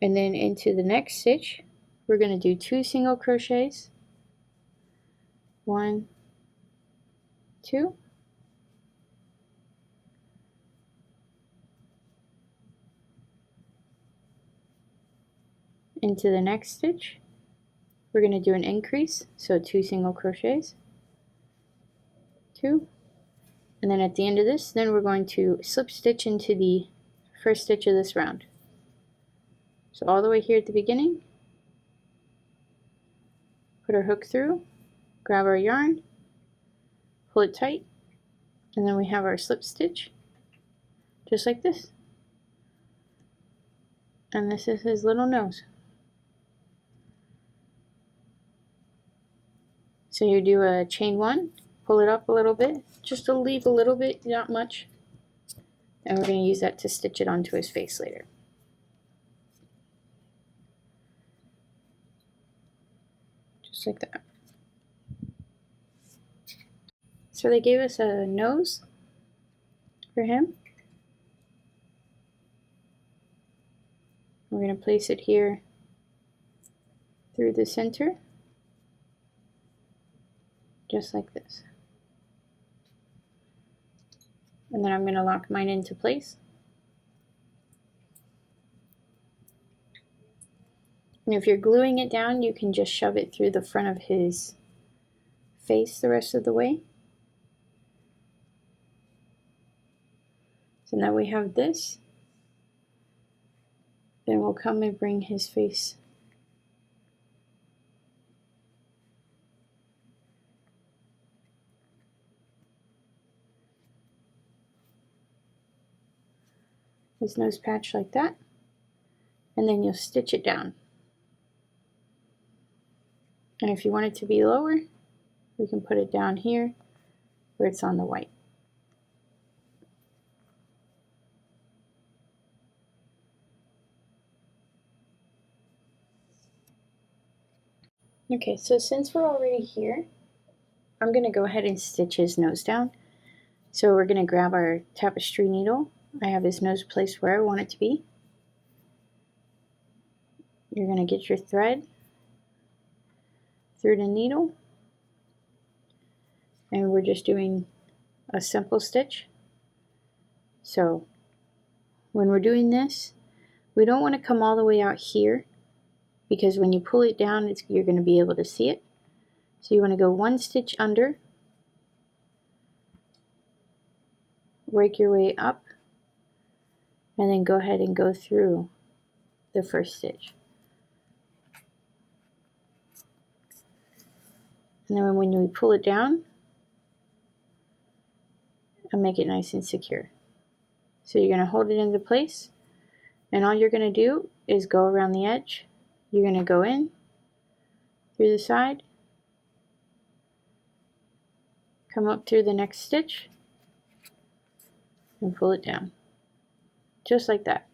and then into the next stitch we're going to do 2 single crochets. 1, 2, into the next stitch we're going to do an increase, so 2 single crochets, 2, and then at the end of this, then we're going to slip stitch into the first stitch of this round. So all the way here at the beginning, put our hook through, grab our yarn, pull it tight, and then we have our slip stitch, just like this. And this is his little nose. So you do a chain 1, pull it up a little bit, just to leave a little bit, not much. And we're going to use that to stitch it onto his face later. Just like that. So they gave us a nose for him. We're going to place it here through the center, just like this. And then I'm going to lock mine into place. And if you're gluing it down, you can just shove it through the front of his face the rest of the way. So now we have this. Then we'll come and bring his face his nose patch like that, and then you'll stitch it down. And if you want it to be lower, we can put it down here where it's on the white. Okay, so since we're already here, I'm going to go ahead and stitch his nose down. So we're going to grab our tapestry needle. I have his nose placed where I want it to be. You're going to get your thread through the needle, and we're just doing a simple stitch. So when we're doing this, we don't want to come all the way out here, because when you pull it down, you're going to be able to see it. So you want to go 1 stitch under, work your way up, and then go ahead and go through the first stitch. And then when we pull it down, and make it nice and secure. So you're going to hold it into place, and all you're going to do is go around the edge. You're going to go in through the side, come up through the next stitch, and pull it down. Just like that.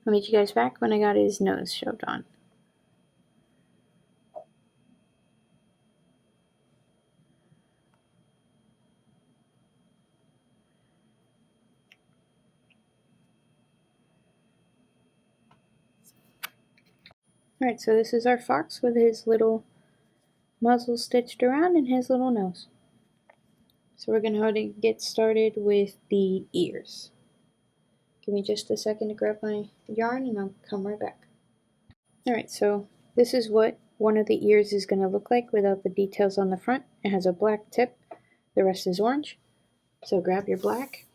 I'll meet you guys back when I got his nose sewed on. Alright, so this is our fox with his little muzzle stitched around and his little nose. So we're going to get started with the ears. Give me just a second to grab my yarn and I'll come right back. Alright, so this is what one of the ears is going to look like without the details on the front. It has a black tip, the rest is orange. So grab your black.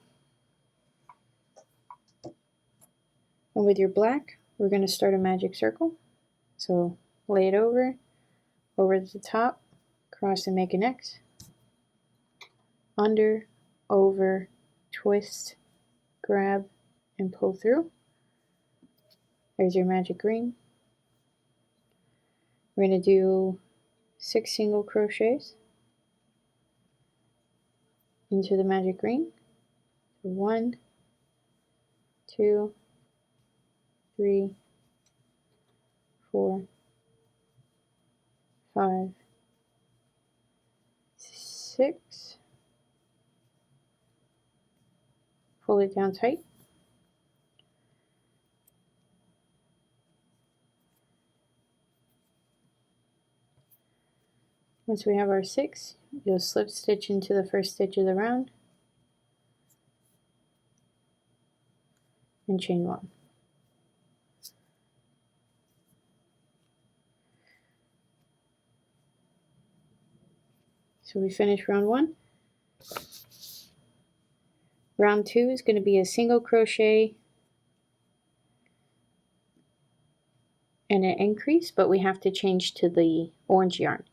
And with your black, we're going to start a magic circle. So lay it over the top, cross and make an X, under, over, twist, grab, and pull through. There's your magic ring. We're going to do 6 single crochets into the magic ring. 1, 2, 3, 4, 5, 6. Pull it down tight. Once we have our 6, you'll slip stitch into the first stitch of the round and chain 1. So we finish round 1. Round 2 is going to be a single crochet and an increase, but we have to change to the orange yarn.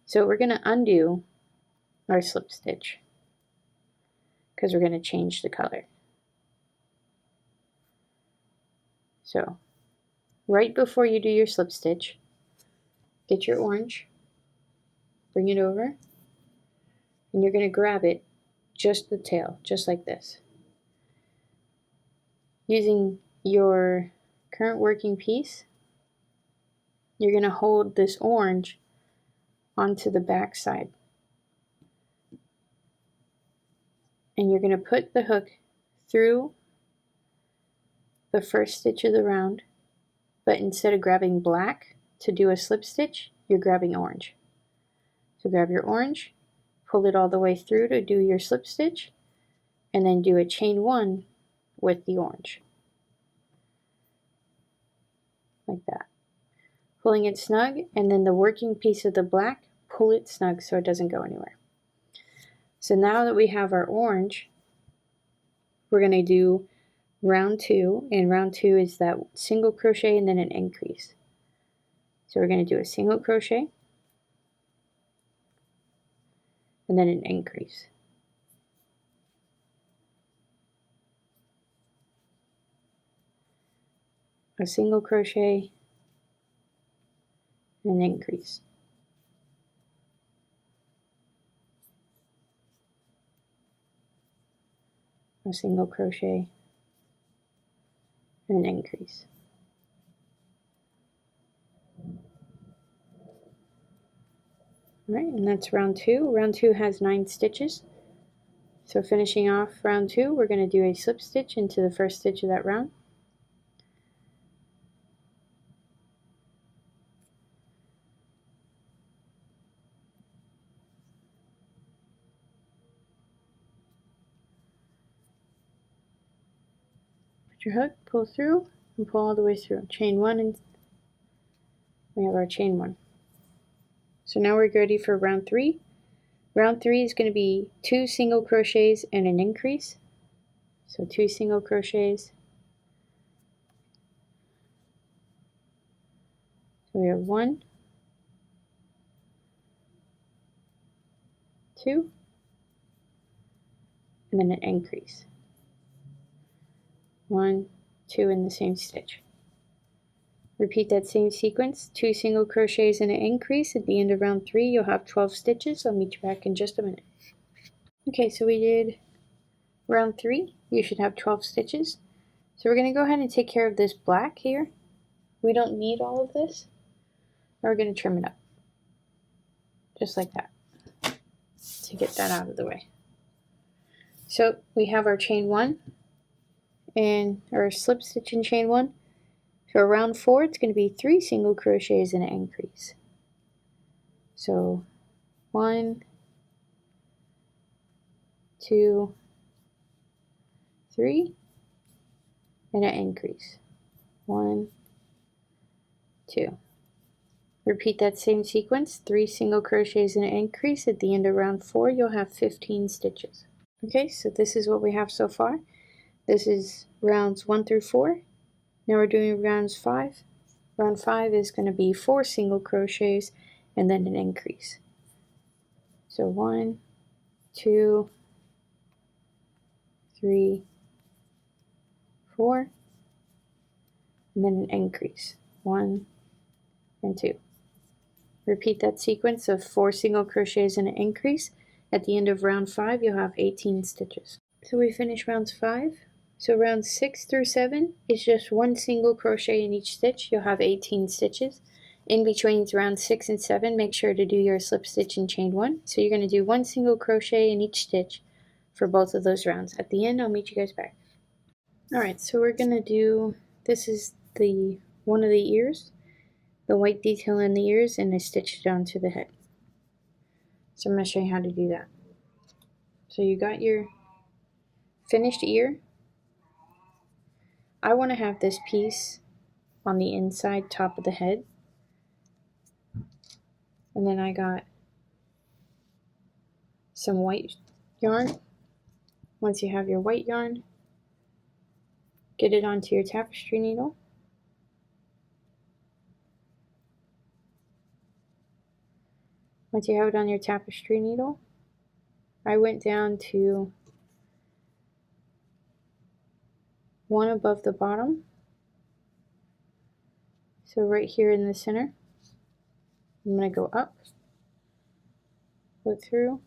So we're going to undo our slip stitch because we're going to change the color. So right before you do your slip stitch, get your orange, bring it over, and you're going to grab it, just the tail, just like this. Using your current working piece, you're going to hold this orange onto the back side. And you're going to put the hook through the first stitch of the round, but instead of grabbing black to do a slip stitch, you're grabbing orange. So grab your orange, pull it all the way through to do your slip stitch, and then do a chain 1 with the orange. Like that. Pulling it snug, and then the working piece of the black, pull it snug so it doesn't go anywhere. So now that we have our orange, we're going to do round 2, and round 2 is that single crochet and then an increase. So we're going to do a single crochet and then an increase. A single crochet and an increase. A single crochet and an increase. Alright, and that's round 2. Round 2 has 9 stitches. So finishing off round 2, we're going to do a slip stitch into the first stitch of that round. Put your hook, pull through, and pull all the way through. Chain 1, and we have our chain 1. So now we're ready for round 3. Round 3 is going to be 2 single crochets and an increase. So 2 single crochets. So we have 1, 2, and then an increase. 1, 2 in the same stitch. Repeat that same sequence, 2 single crochets and an increase. At the end of round 3, you'll have 12 stitches. I'll meet you back in just a minute. Okay, so we did round 3, you should have 12 stitches. So we're going to go ahead and take care of this black here. We don't need all of this. We're going to trim it up, just like that, to get that out of the way. So we have our chain 1 and our slip stitch in chain 1. For round 4, it's going to be 3 single crochets and an increase. So 1, 2, 3, and an increase. 1, 2. Repeat that same sequence, 3 single crochets and an increase. At the end of round 4, you'll have 15 stitches. Okay, so this is what we have so far. This is rounds 1 through 4. Now we're doing rounds 5. Round 5 is going to be 4 single crochets and then an increase. So 1, 2, 3, 4, and then an increase. 1 and 2. Repeat that sequence of 4 single crochets and an increase. At the end of round 5, you'll have 18 stitches. So we finish rounds 5. So rounds 6 through 7 is just 1 single crochet in each stitch. You'll have 18 stitches. In between rounds 6 and 7, make sure to do your slip stitch and chain 1. So you're going to do 1 single crochet in each stitch for both of those rounds. At the end, I'll meet you guys back. Alright, so we're going to do, this is the one of the ears, the white detail in the ears, and I stitched it onto the head. So I'm going to show you how to do that. So you got your finished ear. I want to have this piece on the inside top of the head. And then I got some white yarn. Once you have your white yarn, get it onto your tapestry needle. Once you have it on your tapestry needle, I went down to one above the bottom. So right here in the center, I'm going to go up, go through,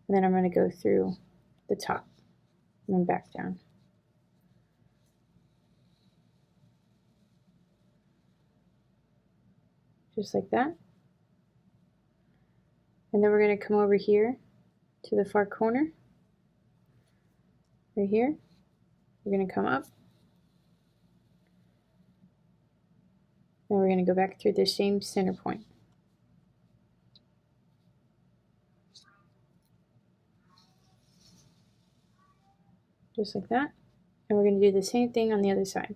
and then I'm going to go through the top and then back down. Just like that. And then we're going to come over here to the far corner, right here. We're going to come up. Then we're going to go back through the same center point. Just like that. And we're going to do the same thing on the other side.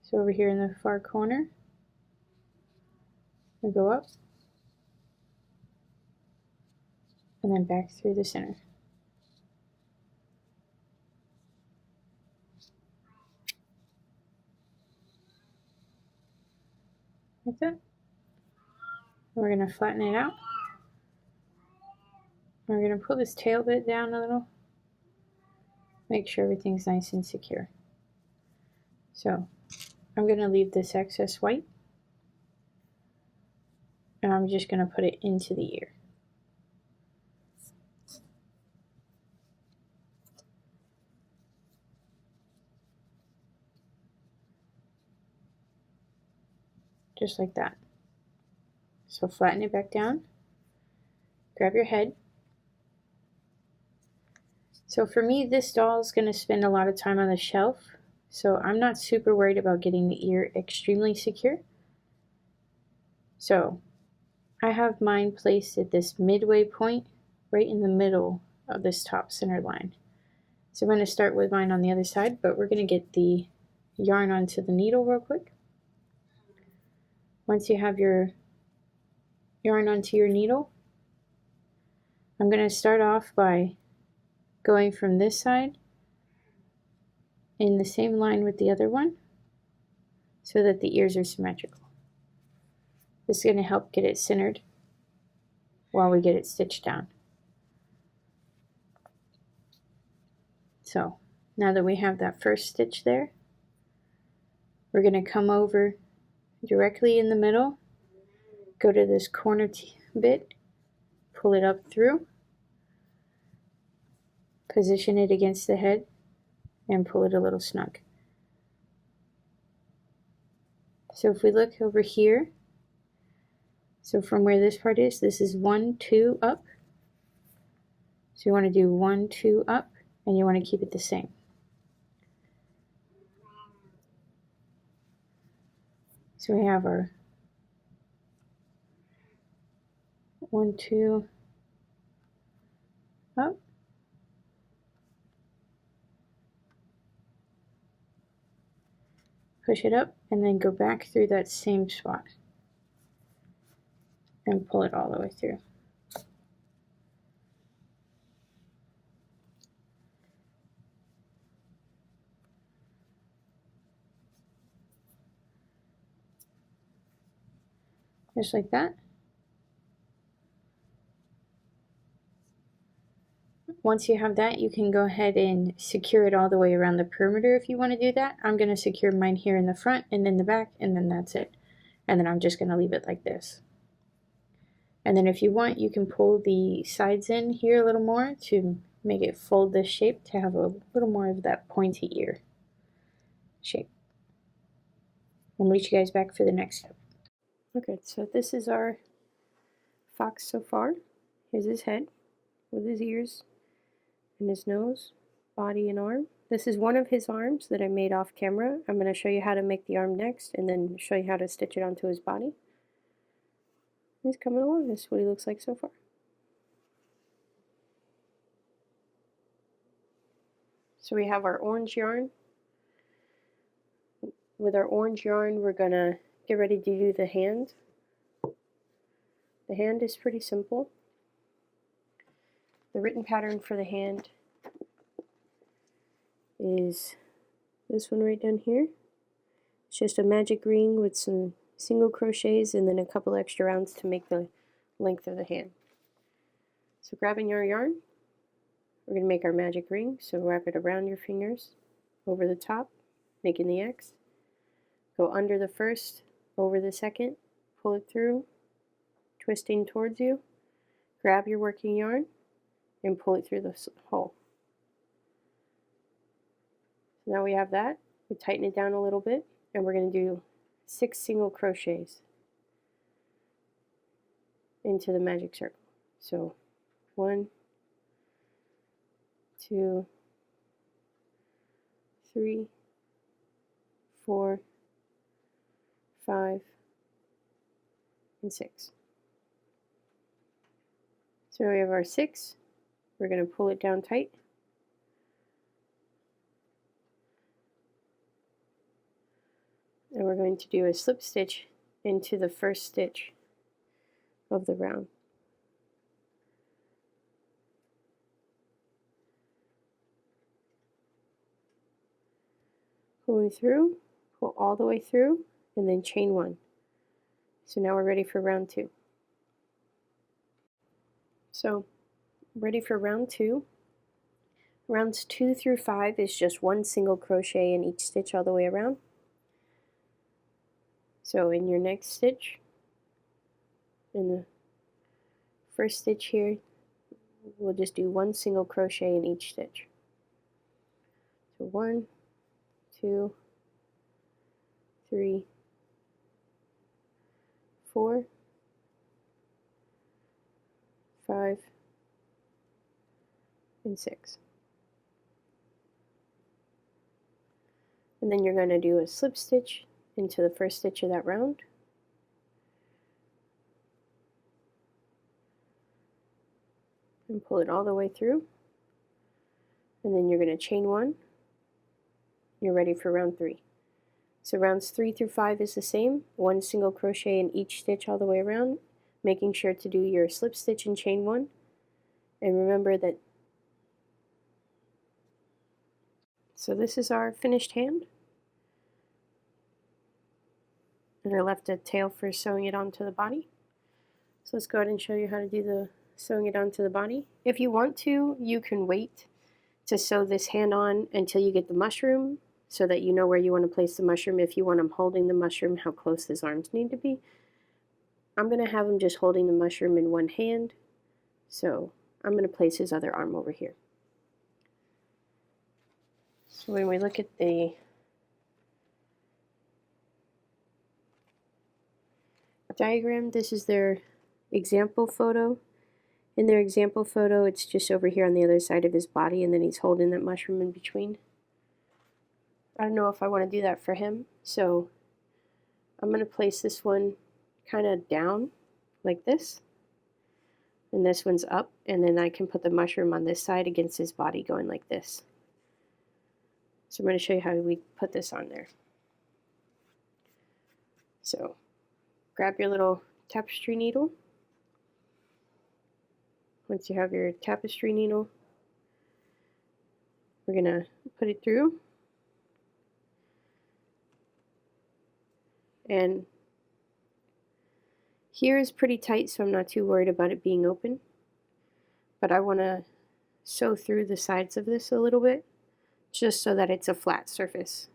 So over here in the far corner, we go up and then back through the center. Like that. We're going to flatten it out. We're going to pull this tail bit down a little. Make sure everything's nice and secure. So I'm going to leave this excess white. And I'm just going to put it into the ear. Just like that. So flatten it back down. Grab your head. So for me, this doll is going to spend a lot of time on the shelf. So I'm not super worried about getting the ear extremely secure. So I have mine placed at this midway point, right in the middle of this top center line. So I'm going to start with mine on the other side, but we're going to get the yarn onto the needle real quick. Once you have your yarn onto your needle, I'm going to start off by going from this side in the same line with the other one so that the ears are symmetrical. This is going to help get it centered while we get it stitched down. So now that we have that first stitch there, we're going to come over directly in the middle, go to this corner bit, pull it up through, position it against the head, and pull it a little snug. So if we look over here, so from where this part is, this is 1, 2 up. So you want to do 1, 2 up, and you want to keep it the same. So we have our 1, 2 up. Push it up, and then go back through that same spot and pull it all the way through. Just like that. Once you have that, you can go ahead and secure it all the way around the perimeter if you want to do that. I'm going to secure mine here in the front and in the back, and then that's it. And then I'm just going to leave it like this. And then if you want, you can pull the sides in here a little more to make it fold this shape to have a little more of that pointy ear shape. I'll meet you guys back for the next step. Okay, so this is our fox so far. Here's his head with his ears and his nose, body, and arm. This is one of his arms that I made off camera. I'm going to show you how to make the arm next and then show you how to stitch it onto his body. He's coming along. This is what he looks like so far. So we have our orange yarn. With our orange yarn, we're going to get ready to do the hand. The hand is pretty simple. The written pattern for the hand is this one right down here. It's just a magic ring with some single crochets and then a couple extra rounds to make the length of the hand. So grabbing your yarn, we're going to make our magic ring. So wrap it around your fingers, over the top, making the X. Go under the first, over the second, pull it through, twisting towards you. Grab your working yarn and pull it through the hole. So now we have that. We tighten it down a little bit, and we're going to do 6 single crochets into the magic circle. So 1, 2, 3, 4, 5, and 6. So we have our 6. We're going to pull it down tight. And we're going to do a slip stitch into the first stitch of the round. Pulling through, pull all the way through, and then chain 1. So now we're ready for round 2. So ready for round 2. Rounds 2 through 5 is just 1 single crochet in each stitch all the way around. So in your next stitch, in the first stitch here, we'll just do 1 single crochet in each stitch. So 1, 2, 3, 4, 5, and 6. And then you're going to do a slip stitch into the first stitch of that round. And pull it all the way through. And then you're going to chain 1. You're ready for round 3. So rounds 3 through 5 is the same. 1 single crochet in each stitch all the way around, making sure to do your slip stitch and chain 1. And remember that. So this is our finished hand. And I left a tail for sewing it onto the body. So let's go ahead and show you how to do the sewing it onto the body. If you want to, you can wait to sew this hand on until you get the mushroom, so that you know where you want to place the mushroom. If you want him holding the mushroom, how close his arms need to be. I'm going to have him just holding the mushroom in one hand, so I'm going to place his other arm over here. So when we look at the diagram, this is their example photo. In their example photo, it's just over here on the other side of his body, and then he's holding that mushroom in between. I don't know if I want to do that for him, so I'm going to place this one kind of down like this, and this one's up, and then I can put the mushroom on this side against his body going like this. So I'm going to show you how we put this on there. So grab your little tapestry needle. Once you have your tapestry needle, we're going to put it through. And here is pretty tight, so I'm not too worried about it being open. But I want to sew through the sides of this a little bit, just so that it's a flat surface.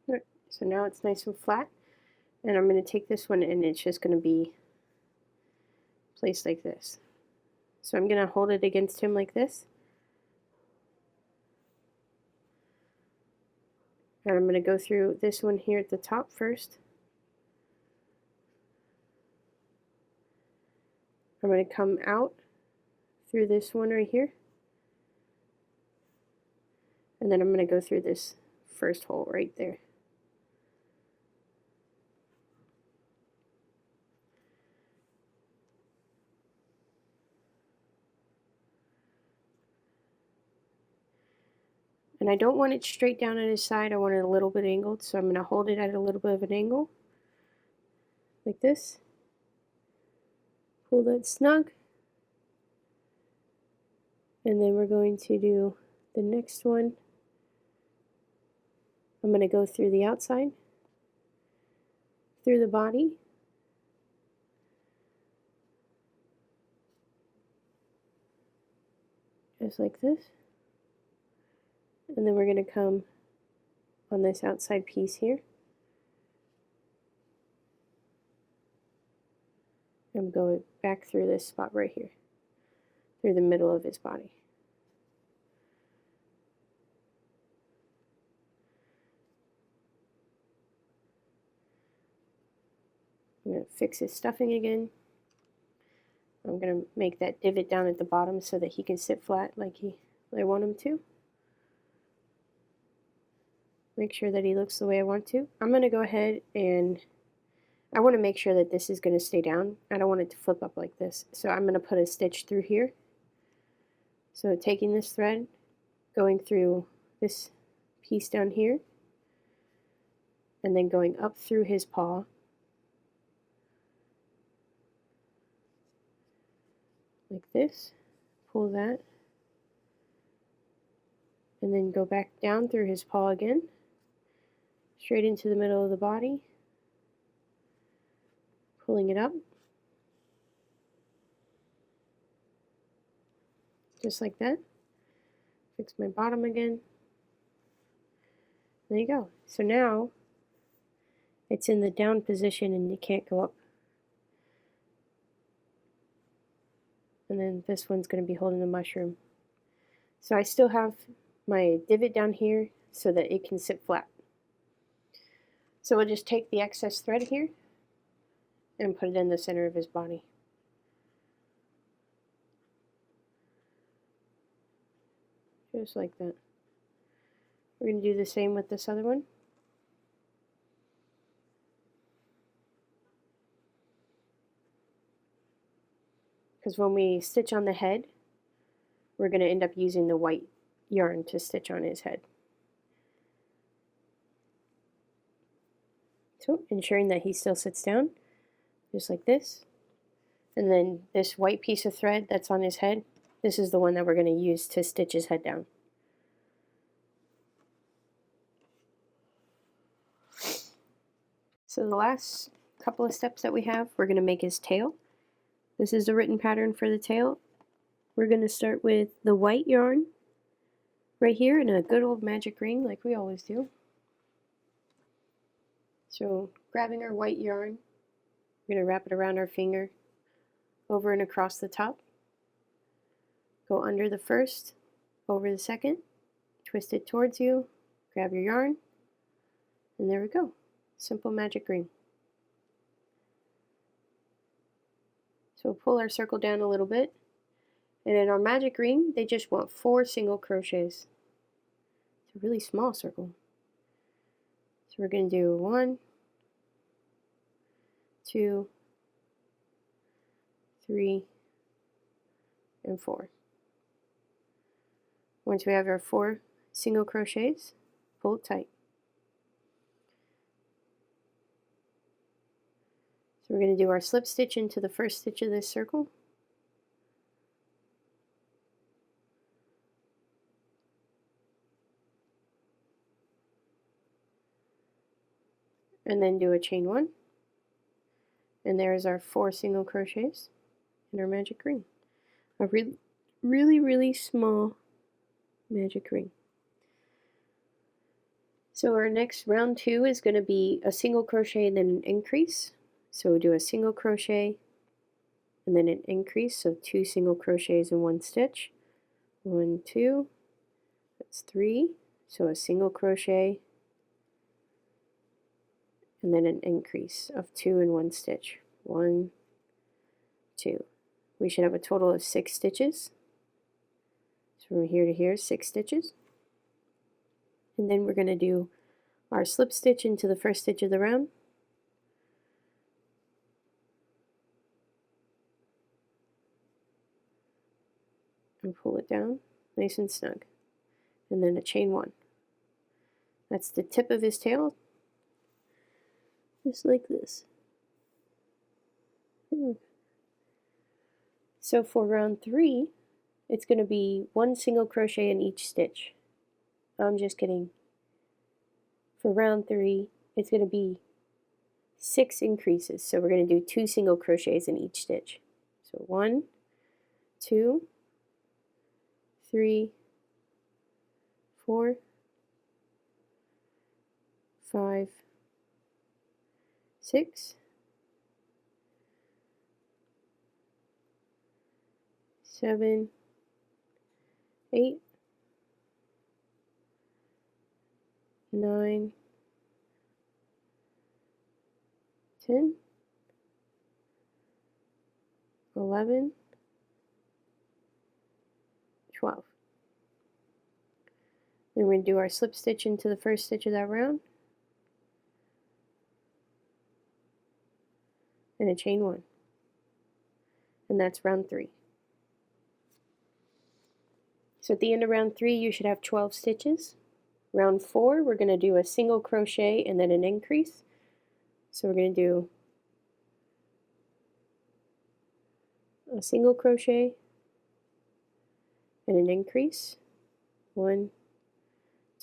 Right, so now it's nice and flat, and I'm going to take this one and it's just going to be placed like this. So I'm going to hold it against him like this, and I'm going to go through this one here at the top first. I'm going to come out through this one right here, and then I'm going to go through this first hole right there. And I don't want it straight down at his side, I want it a little bit angled, so I'm going to hold it at a little bit of an angle, like this. Pull that snug. And then we're going to do the next one. I'm going to go through the outside, through the body, just like this. And then we're going to come on this outside piece here and go back through this spot right here, through the middle of his body. I'm going to fix his stuffing again. I'm going to make that divot down at the bottom so that he can sit flat like I want him to. Make sure that he looks the way I want to. I'm going to go ahead and I want to make sure that this is going to stay down. I don't want it to flip up like this. So I'm going to put a stitch through here. So taking this thread, going through this piece down here, and then going up through his paw, like this, pull that, and then go back down through his paw again, straight into the middle of the body, pulling it up, just like that. Fix my bottom again. There you go. So now it's in the down position and you can't go up. And then this one's going to be holding the mushroom. So I still have my divot down here so that it can sit flat. So we'll just take the excess thread here and put it in the center of his body. Just like that. We're going to do the same with this other one. Because when we stitch on the head, we're going to end up using the white yarn to stitch on his head. So ensuring that he still sits down, just like this. And then this white piece of thread that's on his head, this is the one that we're going to use to stitch his head down. So the last couple of steps that we have, we're going to make his tail. This is the written pattern for the tail. We're going to start with the white yarn right here in a good old magic ring like we always do. So grabbing our white yarn, we're going to wrap it around our finger, over and across the top. Go under the first, over the second, twist it towards you, grab your yarn, and there we go. Simple magic ring. So pull our circle down a little bit, and in our magic ring, they just want 4 single crochets. It's a really small circle. So we're going to do 1, 2, 3, and 4. Once we have our 4 single crochets, pull it tight. So we're going to do our slip stitch into the first stitch of this circle. And then do a chain 1. And there's our 4 single crochets in our magic ring. A really small magic ring. So our next round 2 is going to be a single crochet and then an increase. So we'll do a single crochet and then an increase, so 2 single crochets in 1 stitch. 1, 2, that's 3, so a single crochet and then an increase of 2 in 1 stitch. 1, 2. We should have a total of 6 stitches. So from here to here, 6 stitches. And then we're going to do our slip stitch into the first stitch of the round. And pull it down nice and snug. And then a chain 1. That's the tip of his tail. Just like this. So for round 3, it's going to be 1 single crochet in each stitch. I'm just kidding. For round 3, it's going to be 6 increases. So we're going to do 2 single crochets in each stitch. So 1, 2, 3, 4, 5, 6, 7, 8, 9, 10, 11, 12. Then we're going to do our slip stitch into the first stitch of that round and a chain 1. And that's round 3. So at the end of round 3, you should have 12 stitches. Round 4, we're going to do a single crochet and then an increase. So we're going to do a single crochet and an increase. 1,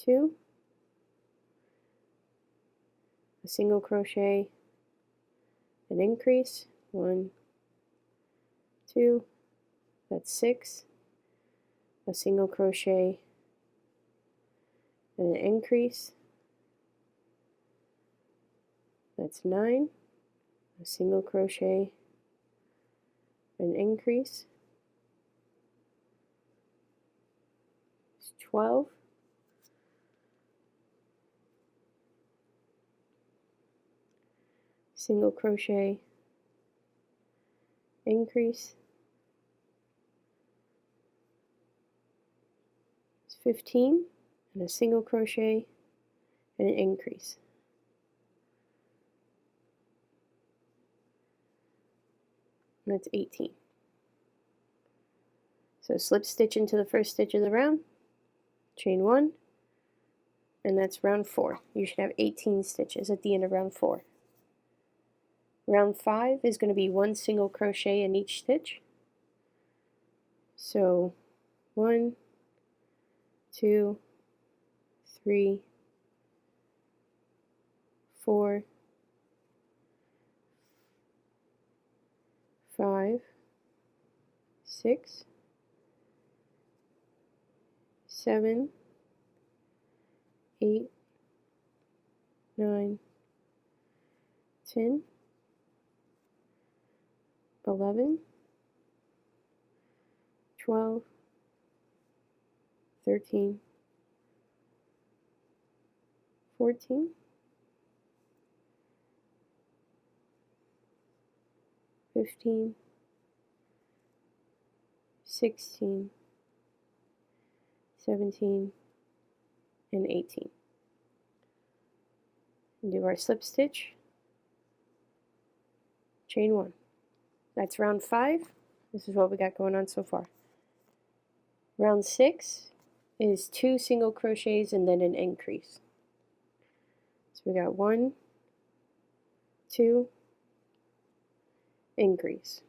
2, a single crochet, an increase. 1, 2, that's 6, a single crochet and an increase, that's 9, a single crochet, an increase, it's 12, single crochet, increase, it's 15, and a single crochet and an increase. And that's 18. So slip stitch into the first stitch of the round, chain 1, and that's round 4. You should have 18 stitches at the end of round 4. Round 5 is going to be 1 single crochet in each stitch. So 1, 2, 3, 4, 5, 6, 7, 8, 9, 10, 11, 12, 13, 14, 15, 16, 17, and 18. And do our slip stitch, chain 1. That's round 5. This is what we got going on so far. Round 6 is 2 single crochets and then an increase. So we got 1, 2, increase.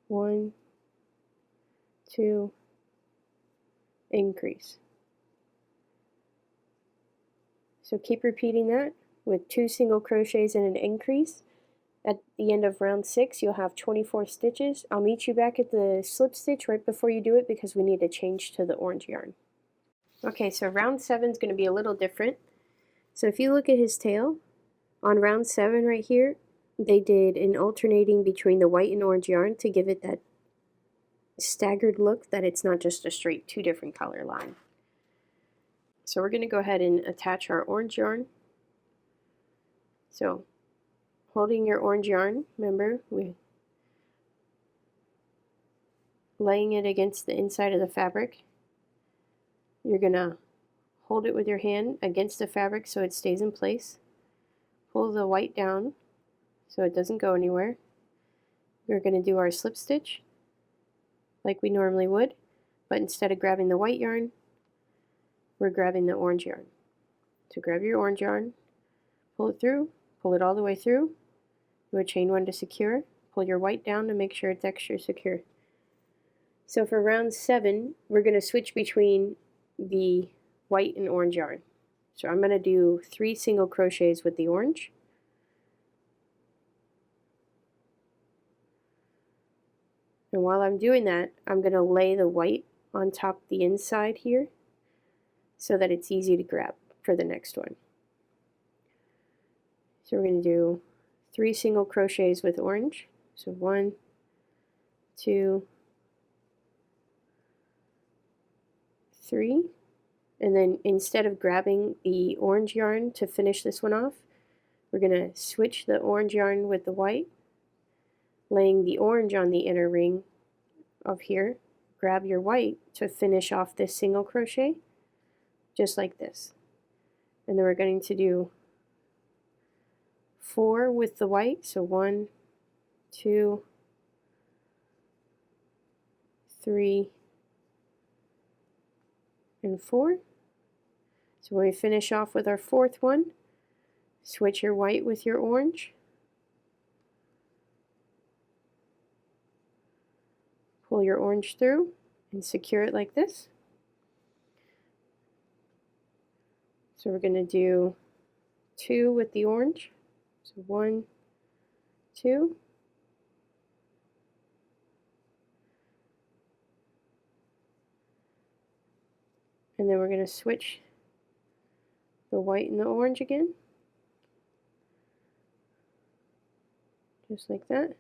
1, 2, increase. So keep repeating that with 2 single crochets and an increase. At the end of round 6, you'll have 24 stitches. I'll meet you back at the slip stitch right before you do it because we need to change to the orange yarn. Okay, so round 7 is going to be a little different. So if you look at his tail, on round 7 right here, they did an alternating between the white and orange yarn to give it that staggered look that it's not just a straight 2 different color line. So we're going to go ahead and attach our orange yarn. So holding your orange yarn, remember, we're laying it against the inside of the fabric. You're going to hold it with your hand against the fabric so it stays in place. Pull the white down so it doesn't go anywhere. We're going to do our slip stitch like we normally would, but instead of grabbing the white yarn, we're grabbing the orange yarn. So grab your orange yarn, pull it through, pull it all the way through, do a chain 1 to secure, pull your white down to make sure it's extra secure. So for round 7, we're going to switch between the white and orange yarn. So I'm going to do 3 single crochets with the orange. And while I'm doing that, I'm going to lay the white on top the inside here so that it's easy to grab for the next one. So we're going to do 3 single crochets with orange. So 1, 2, 3. And then instead of grabbing the orange yarn to finish this one off, we're going to switch the orange yarn with the white, laying the orange on the inner ring of here. Grab your white to finish off this single crochet, just like this. And then we're going to do 4 with the white, so 1, 2, 3, and 4. So when we finish off with our 4th one, switch your white with your orange, pull your orange through and secure it like this. So we're going to do 2 with the orange, so 1, 2, and then we're going to switch the white and the orange again, just like that.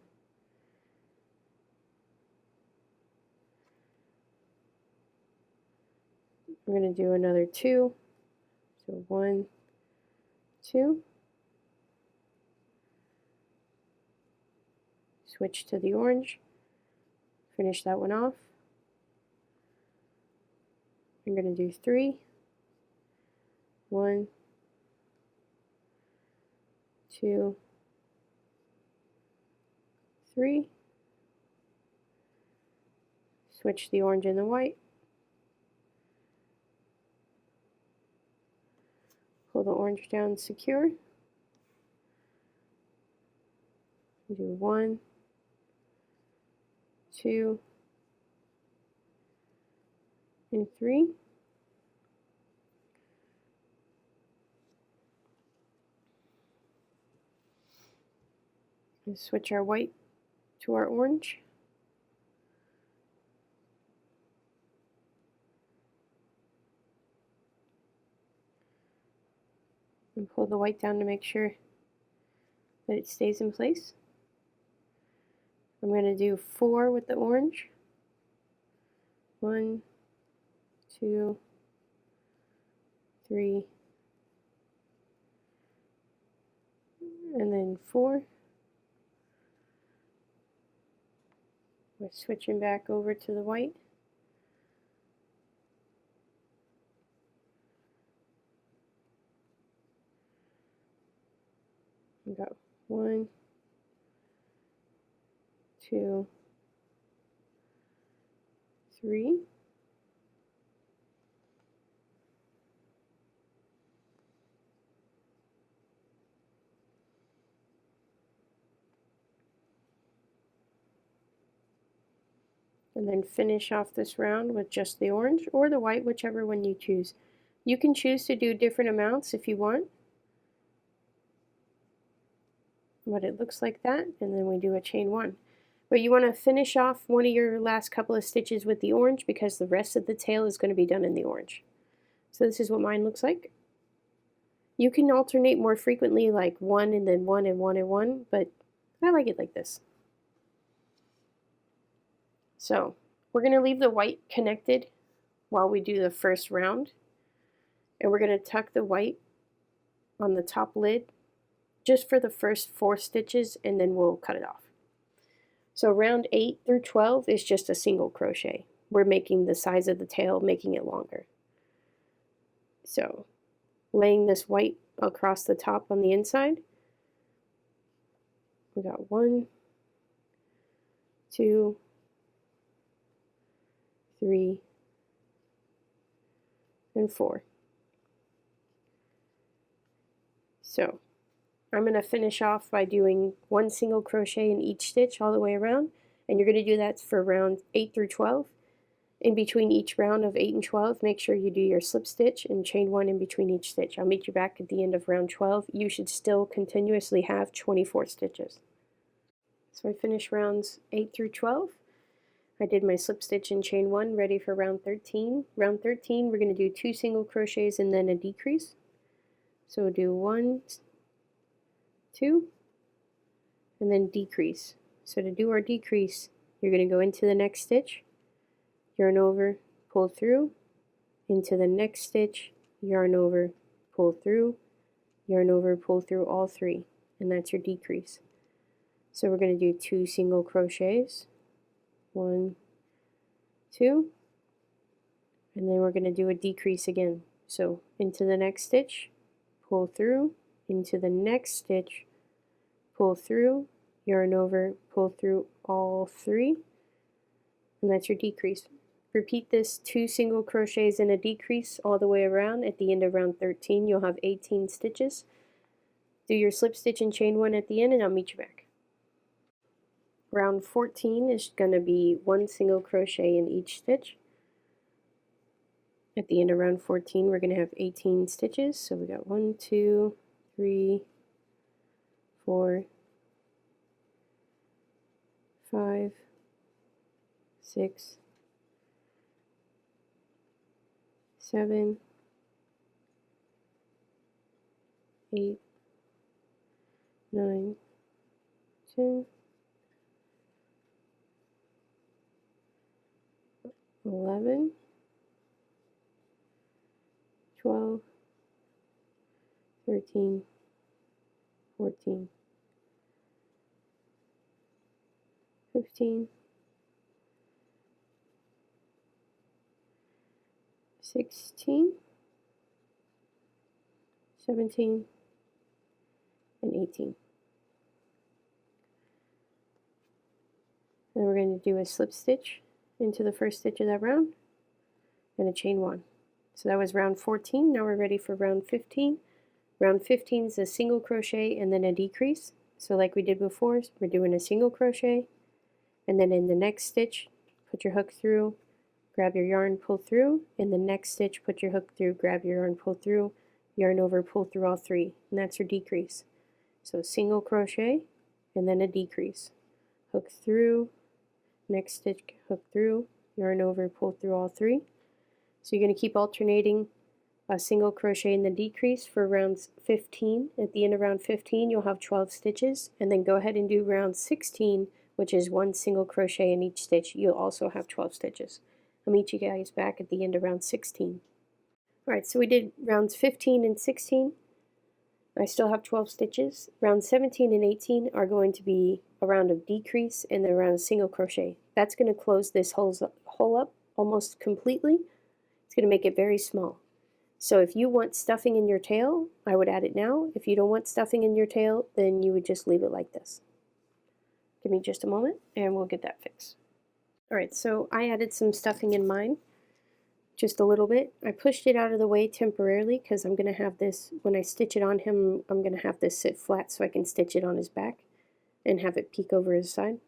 We're going to do another 2, so 1, 2, switch to the orange, finish that one off. I'm going to do 3, 1, 2, 3, switch the orange and the white, pull the orange down secure, do 1, 2, and 3. And switch our white to our orange. And pull the white down to make sure that it stays in place. I'm going to do 4 with the orange. 1, 2, 3, and then 4. We're switching back over to the white. We got 1, 2, 3. And then finish off this round with just the orange or the white, whichever one you choose. You can choose to do different amounts if you want. But it looks like that, and then we do a chain 1. But you want to finish off one of your last couple of stitches with the orange because the rest of the tail is going to be done in the orange. So this is what mine looks like. You can alternate more frequently, like 1 and then 1 and 1 and 1, but I like it like this. So we're going to leave the white connected while we do the first round, and we're going to tuck the white on the top lid just for the first 4 stitches, and then we'll cut it off. So round 8 through 12 is just a single crochet. We're making the size of the tail, making it longer. So laying this white across the top on the inside, we got 1, 2, 3, and 4. So I'm going to finish off by doing 1 single crochet in each stitch all the way around, and you're going to do that for round 8 through 12. In between each round of 8 and 12, make sure you do your slip stitch and chain 1 in between each stitch. I'll meet you back at the end of round 12. You should still continuously have 24 stitches. So I finished rounds 8 through 12. I did my slip stitch and chain 1, ready for round 13. Round 13, we're going to do 2 single crochets and then a decrease. So we'll do 1, 2, and then decrease. So to do our decrease, you're going to go into the next stitch, yarn over, pull through, into the next stitch, yarn over, pull through, yarn over, pull through all 3, and that's your decrease. So we're going to do 2 single crochets, 1, 2, and then we're going to do a decrease again. So into the next stitch, pull through, into the next stitch, pull through, yarn over, pull through all 3, and that's your decrease. Repeat this 2 single crochets and a decrease all the way around. At the end of round 13, you'll have 18 stitches. Do your slip stitch and chain 1 at the end, and I'll meet you back. Round 14 is going to be 1 single crochet in each stitch. At the end of round 14, we're going to have 18 stitches. So we got 1, 2, 3, 4, 5, 6, 7, 8, 9, 10, 11, 12, 13, 14, 15, 16, 17, and 18. Then we're going to do a slip stitch into the first stitch of that round and a chain 1. So that was round 14. Now we're ready for round 15. Round 15 is a single crochet and then a decrease. So like we did before, we're doing a single crochet, and then in the next stitch, put your hook through, grab your yarn, pull through. In the next stitch, put your hook through, grab your yarn, pull through, yarn over, pull through all 3, and that's your decrease. So single crochet, and then a decrease. Hook through, next stitch, hook through, yarn over, pull through all 3. So you're going to keep alternating a single crochet in the decrease for rounds 15. At the end of round 15 you'll have 12 stitches, and then go ahead and do round 16, which is 1 single crochet in each stitch. You'll also have 12 stitches. I'll meet you guys back at the end of round 16. Alright, so we did rounds 15 and 16. I still have 12 stitches. Rounds 17 and 18 are going to be a round of decrease and then a round of single crochet. That's going to close this hole up almost completely. It's going to make it very small. So if you want stuffing in your tail, I would add it now. If you don't want stuffing in your tail, then you would just leave it like this. Give me just a moment and we'll get that fixed. Alright, so I added some stuffing in mine, just a little bit. I pushed it out of the way temporarily because I'm going to have this, when I stitch it on him, I'm going to have this sit flat so I can stitch it on his back and have it peek over his side.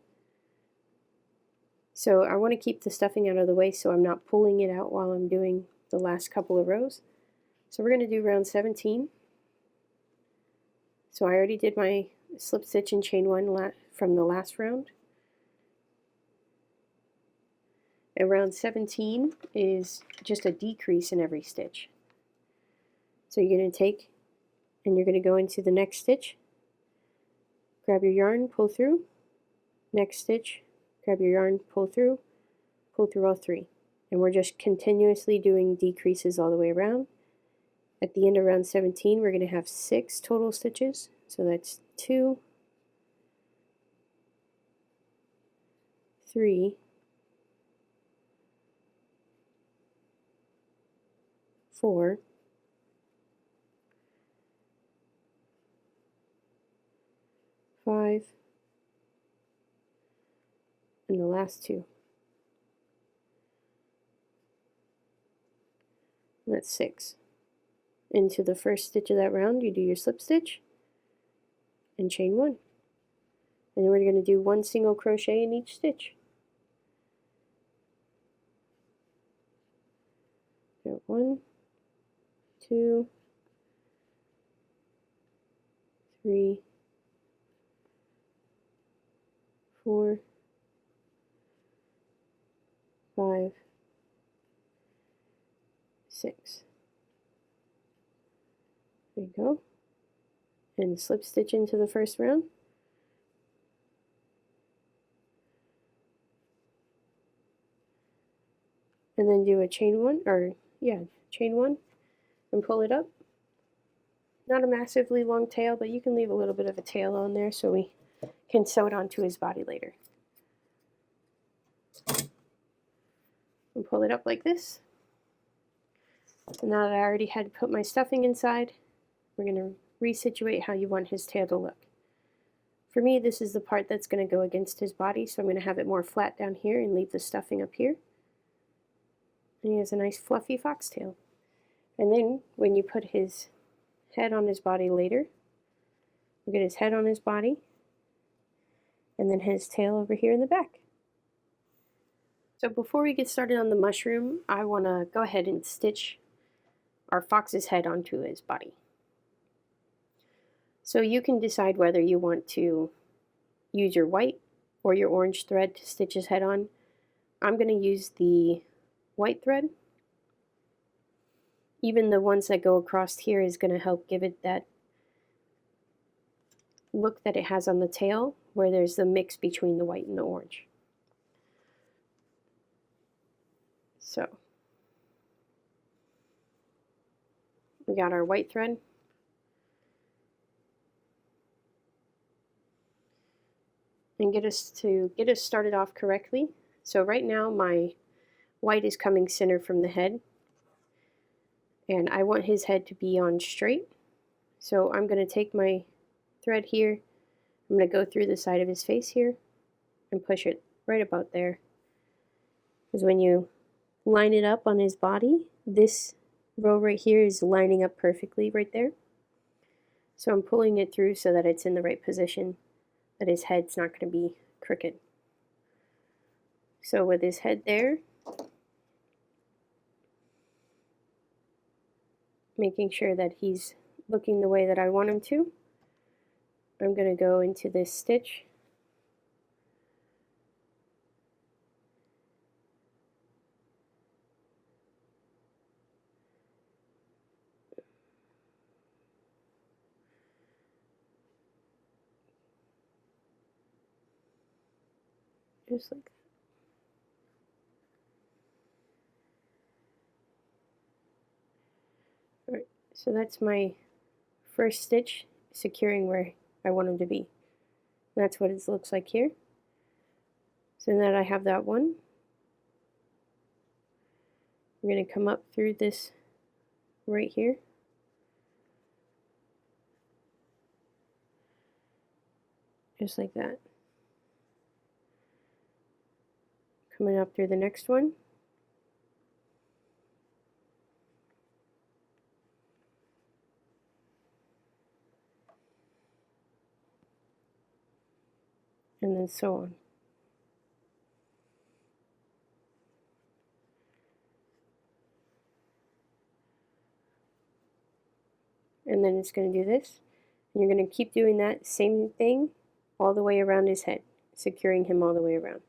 So I want to keep the stuffing out of the way so I'm not pulling it out while I'm doing the last couple of rows. So we're going to do round 17. So I already did my slip stitch and chain 1 from the last round. And round 17 is just a decrease in every stitch. So you're going to take and you're going to go into the next stitch, grab your yarn, pull through, next stitch, grab your yarn, pull through all 3. And we're just continuously doing decreases all the way around. At the end of round 17 we're going to have 6 total stitches, so that's 2, 3, 4, 5, and the last 2. That's 6. Into the first stitch of that round you do your slip stitch and chain 1, and then we're going to do 1 single crochet in each stitch. Got 1, 2, 3, 4, 5, 6. There you go. And slip stitch into the first round. And then do a chain 1, chain 1, and pull it up. Not a massively long tail, but you can leave a little bit of a tail on there so we can sew it onto his body later. And pull it up like this. And now that I already had put my stuffing inside, we're going to resituate how you want his tail to look. For me, this is the part that's going to go against his body, so I'm going to have it more flat down here and leave the stuffing up here. And he has a nice fluffy foxtail. And then when you put his head on his body later, we'll get his head on his body, and then his tail over here in the back. So before we get started on the mushroom, I want to go ahead and stitch our fox's head onto his body. So you can decide whether you want to use your white or your orange thread to stitch his head on. I'm going to use the white thread. Even the ones that go across here is going to help give it that look that it has on the tail, where there's the mix between the white and the orange. So we got our white thread. And get us started off correctly. So right now my white is coming center from the head, and I want his head to be on straight. So I'm going to take my thread here, I'm going to go through the side of his face here and push it right about there. Because when you line it up on his body, this row right here is lining up perfectly right there. So I'm pulling it through so that it's in the right position, that his head's not going to be crooked. So with his head there, making sure that he's looking the way that I want him to, I'm going to go into this stitch. Just like that. Alright, so that's my first stitch, securing where I want them to be. That's what it looks like here. So now that I have that one, I'm going to come up through this right here. Just like that. Coming up through the next one. And then so on. And then it's going to do this. And you're going to keep doing that same thing all the way around his head, securing him all the way around.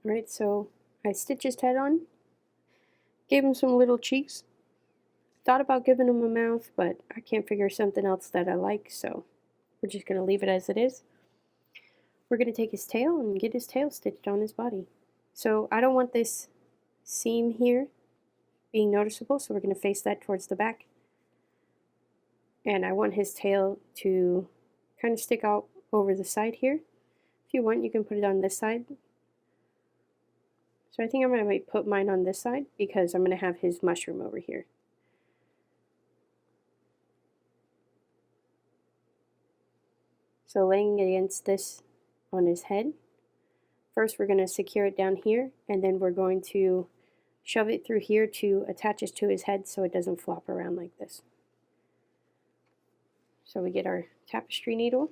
Alright, so I stitched his head on, gave him some little cheeks. Thought about giving him a mouth, but I can't figure something else that I like, so we're just going to leave it as it is. We're going to take his tail and get his tail stitched on his body. So I don't want this seam here being noticeable, so we're going to face that towards the back. And I want his tail to kind of stick out over the side here. If you want, you can put it on this side. So I think I'm going to put mine on this side because I'm going to have his mushroom over here. So laying against this on his head, first we're going to secure it down here, and then we're going to shove it through here to attach it to his head so it doesn't flop around like this. So we get our tapestry needle.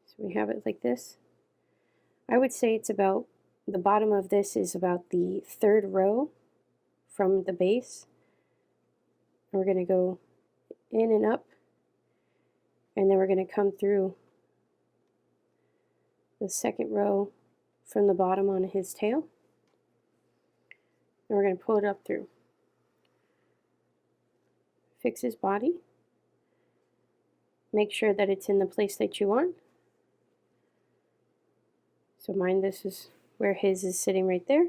So we have it like this. I would say it's about, the bottom of this is about the third row from the base. And we're going to go in and up, and then we're going to come through the second row from the bottom on his tail, and we're going to pull it up through. Fix his body. Make sure that it's in the place that you want. So mine, this is where his is sitting right there.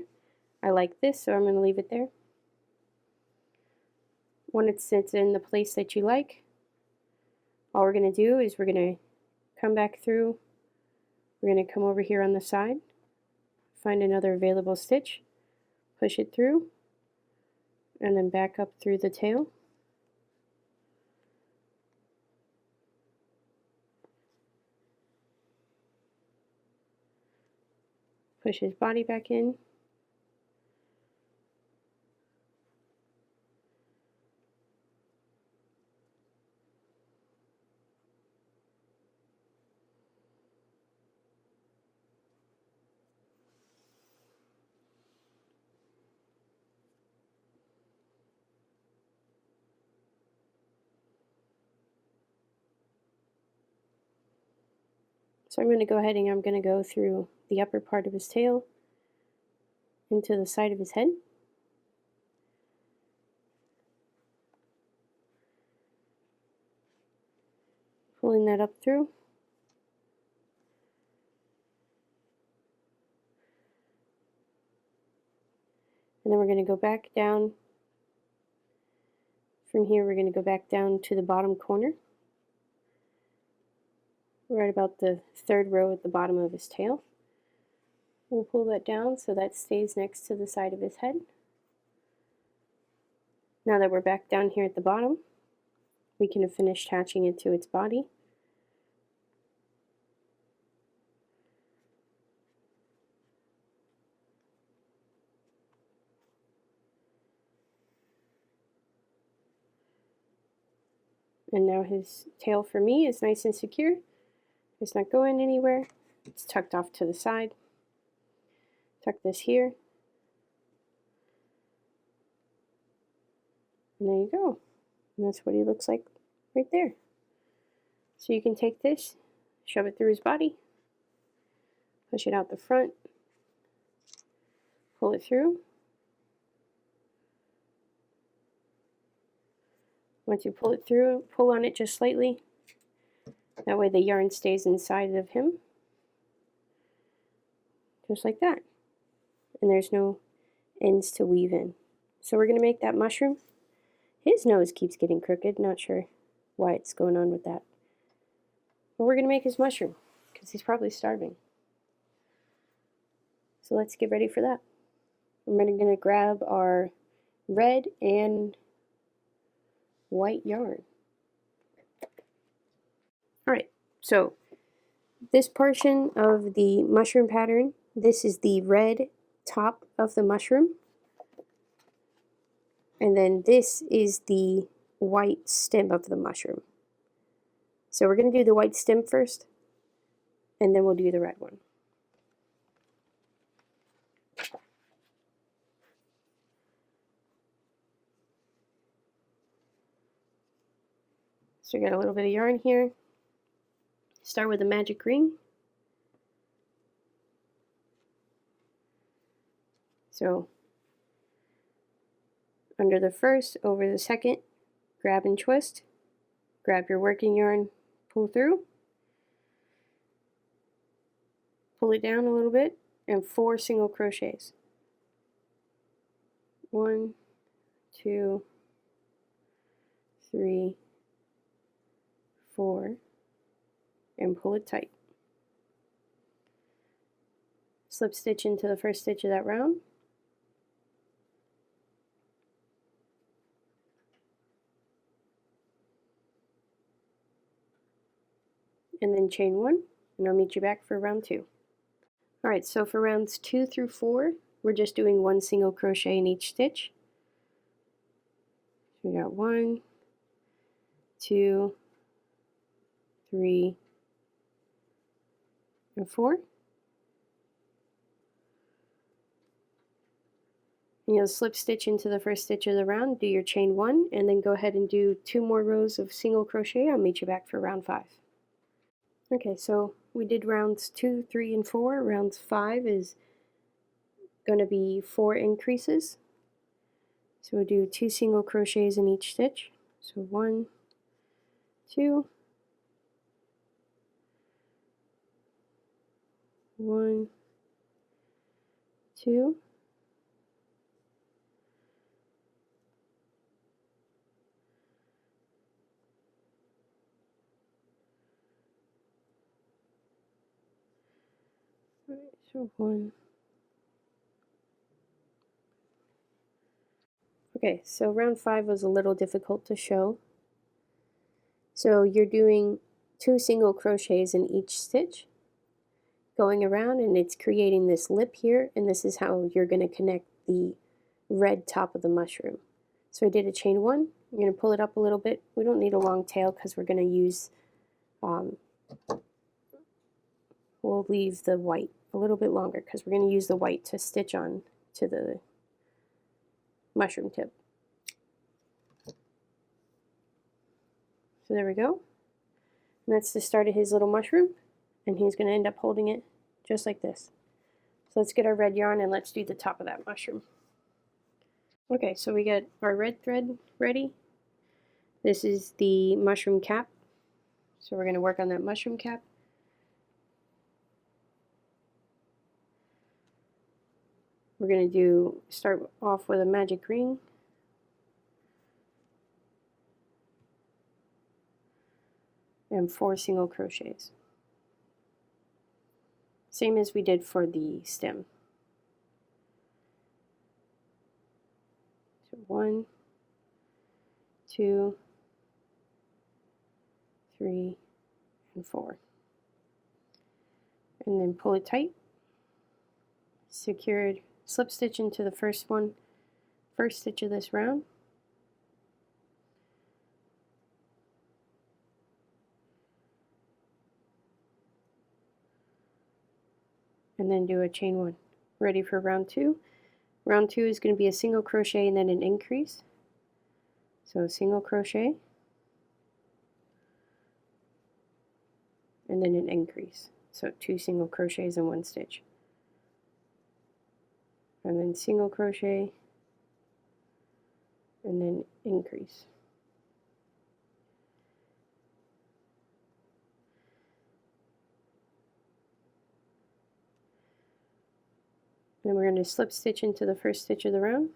I like this, so I'm going to leave it there. When it sits in the place that you like, all we're going to do is we're going to come back through. We're going to come over here on the side, find another available stitch, push it through, and then back up through the tail. Push his body back in. So I'm going to go ahead and I'm going to go through the upper part of his tail into the side of his head. Pulling that up through. And then we're going to go back down. From here, we're going to go back down to the bottom corner, right about the third row at the bottom of his tail. We'll pull that down so that stays next to the side of his head. Now that we're back down here at the bottom, we can finish attaching it to its body. And now his tail for me is nice and secure. It's not going anywhere. It's tucked off to the side. Tuck this here. And there you go. And that's what he looks like right there. So you can take this, shove it through his body, push it out the front, pull it through. Once you pull it through, pull on it just slightly. That way the yarn stays inside of him. Just like that. And there's no ends to weave in. So we're going to make that mushroom. His nose keeps getting crooked. Not sure why it's going on with that. But we're going to make his mushroom because he's probably starving. So let's get ready for that. I'm going to grab our red and white yarn. Alright, so this portion of the mushroom pattern, this is the red top of the mushroom. And then this is the white stem of the mushroom. So we're going to do the white stem first, and then we'll do the red one. So we got a little bit of yarn here. Start with a magic ring. So under the first, over the second, grab and twist. Grab your working yarn, pull through. Pull it down a little bit, and 4 single crochets. 1, 2, 3, 4, and pull it tight. Slip stitch into the first stitch of that round. And then chain 1, and I'll meet you back for round 2. Alright, so for rounds 2 through 4, we're just doing 1 single crochet in each stitch. So we got 1, 2, 3, and 4. And you'll slip stitch into the first stitch of the round, do your chain 1, and then go ahead and do 2 more rows of single crochet. I'll meet you back for round 5. Okay, so we did rounds 2, 3, and 4. Rounds 5 is going to be 4 increases. So we'll do 2 single crochets in each stitch. So 1, 2, 1, 2, so 1. Okay, so round 5 was a little difficult to show. So you're doing 2 single crochets in each stitch, going around, and it's creating this lip here, and this is how you're going to connect the red top of the mushroom. So I did a chain 1. I'm going to pull it up a little bit. We don't need a long tail because we're going to use, we'll leave the white a little bit longer because we're going to use the white to stitch on to the mushroom tip. So there we go. And that's the start of his little mushroom, and he's going to end up holding it just like this. So let's get our red yarn and let's do the top of that mushroom. Okay, so we got our red thread ready. This is the mushroom cap. So we're going to work on that mushroom cap. we're going to start off with a magic ring. And 4 single crochets. Same as we did for the stem. So 1, 2, 3, and 4. And then pull it tight. Secured, slip stitch into the first stitch of this round. And then do a chain 1. Ready for round 2. Round 2 is going to be a single crochet and then an increase. So a single crochet and then an increase. So 2 single crochets in 1 stitch. And then single crochet and then increase. Then we're going to slip stitch into the first stitch of the round.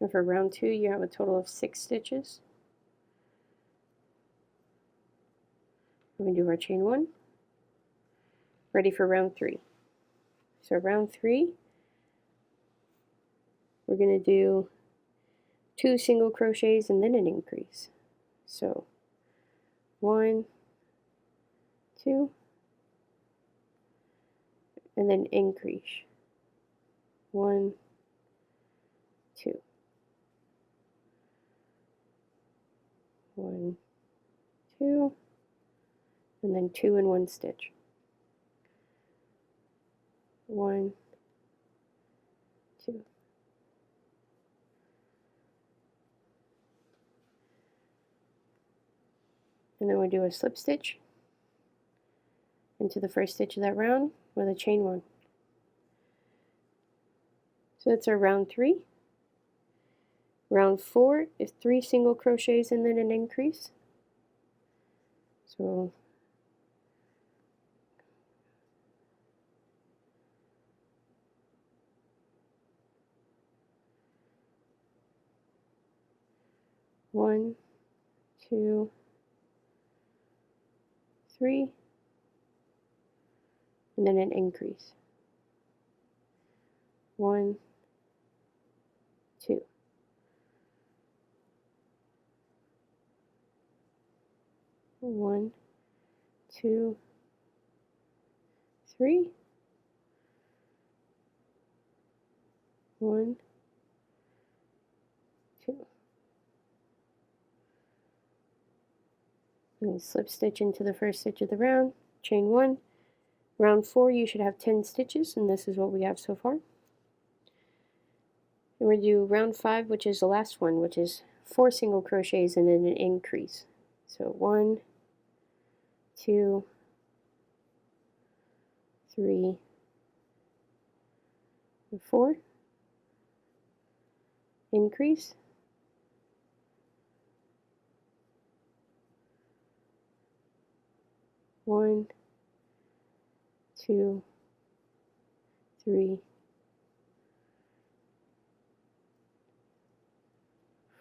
And for round 2, you have a total of 6 stitches. We're going to do our chain 1. Ready for round 3. So round 3, we're going to do 2 single crochets and then an increase. So 1, 2, and then increase. 1, 2. 1, 2, and then 2 in 1 stitch. 1, 2. And then we do a slip stitch into the first stitch of that round with a chain 1. So that's our round 3. Round 4 is 3 single crochets and then an increase. So one, 2, 3, and then an increase. 1, 2. 1, 2, 3. 1, 2. And slip stitch into the first stitch of the round, chain 1. Round 4 you should have 10 stitches, and this is what we have so far. And we're going to do round 5, which is the last one, which is 4 single crochets and then an increase. So 1, 2, 3, and 4. Increase. 1, 2, 3,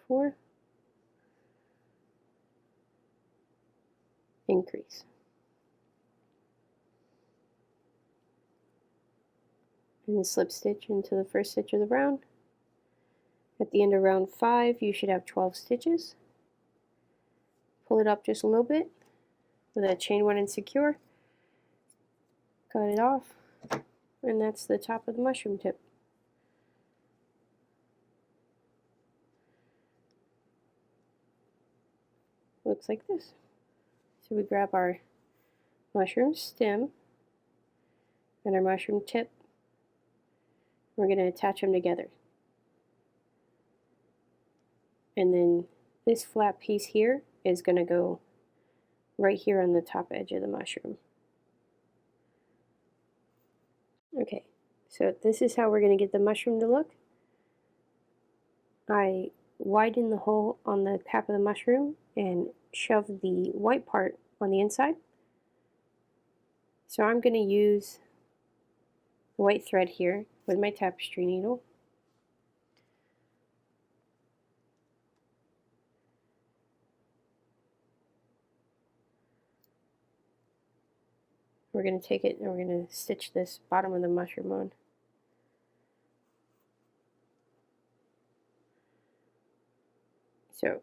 4. Increase. And slip stitch into the first stitch of the round. At the end of round 5 you should have 12 stitches. Pull it up just a little bit with a chain 1 and secure. Cut it off, and that's the top of the mushroom tip. Looks like this. So we grab our mushroom stem and our mushroom tip. We're going to attach them together. And then this flat piece here is going to go right here on the top edge of the mushroom. Okay, so this is how we're going to get the mushroom to look. I widen the hole on the cap of the mushroom and shove the white part on the inside. So I'm going to use the white thread here with my tapestry needle. We're going to take it and we're going to stitch this bottom of the mushroom on. So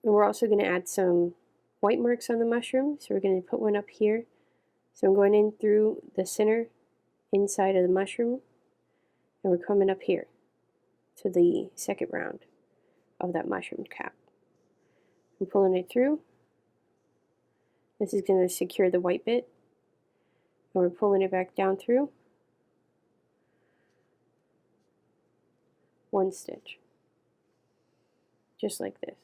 we're also going to add some white marks on the mushroom. So we're going to put one up here. So I'm going in through the center inside of the mushroom, and we're coming up here to the second round of that mushroom cap. I'm pulling it through. This is going to secure the white bit, and we're pulling it back down through one stitch, just like this.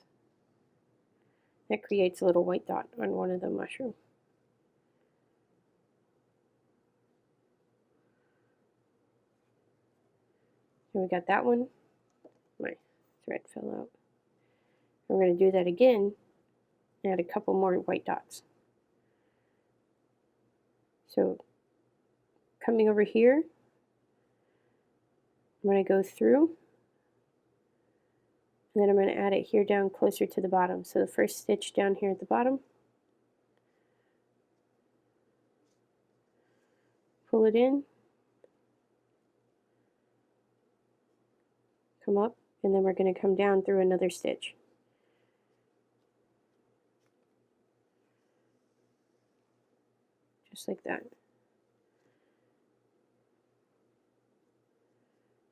That creates a little white dot on one of the mushrooms. So we got that one. My thread fell out. We're going to do that again, add a couple more white dots. So coming over here, I'm going to go through, and then I'm going to add it here down closer to the bottom. So the first stitch down here at the bottom, pull it in, come up, and then we're going to come down through another stitch. Just like that.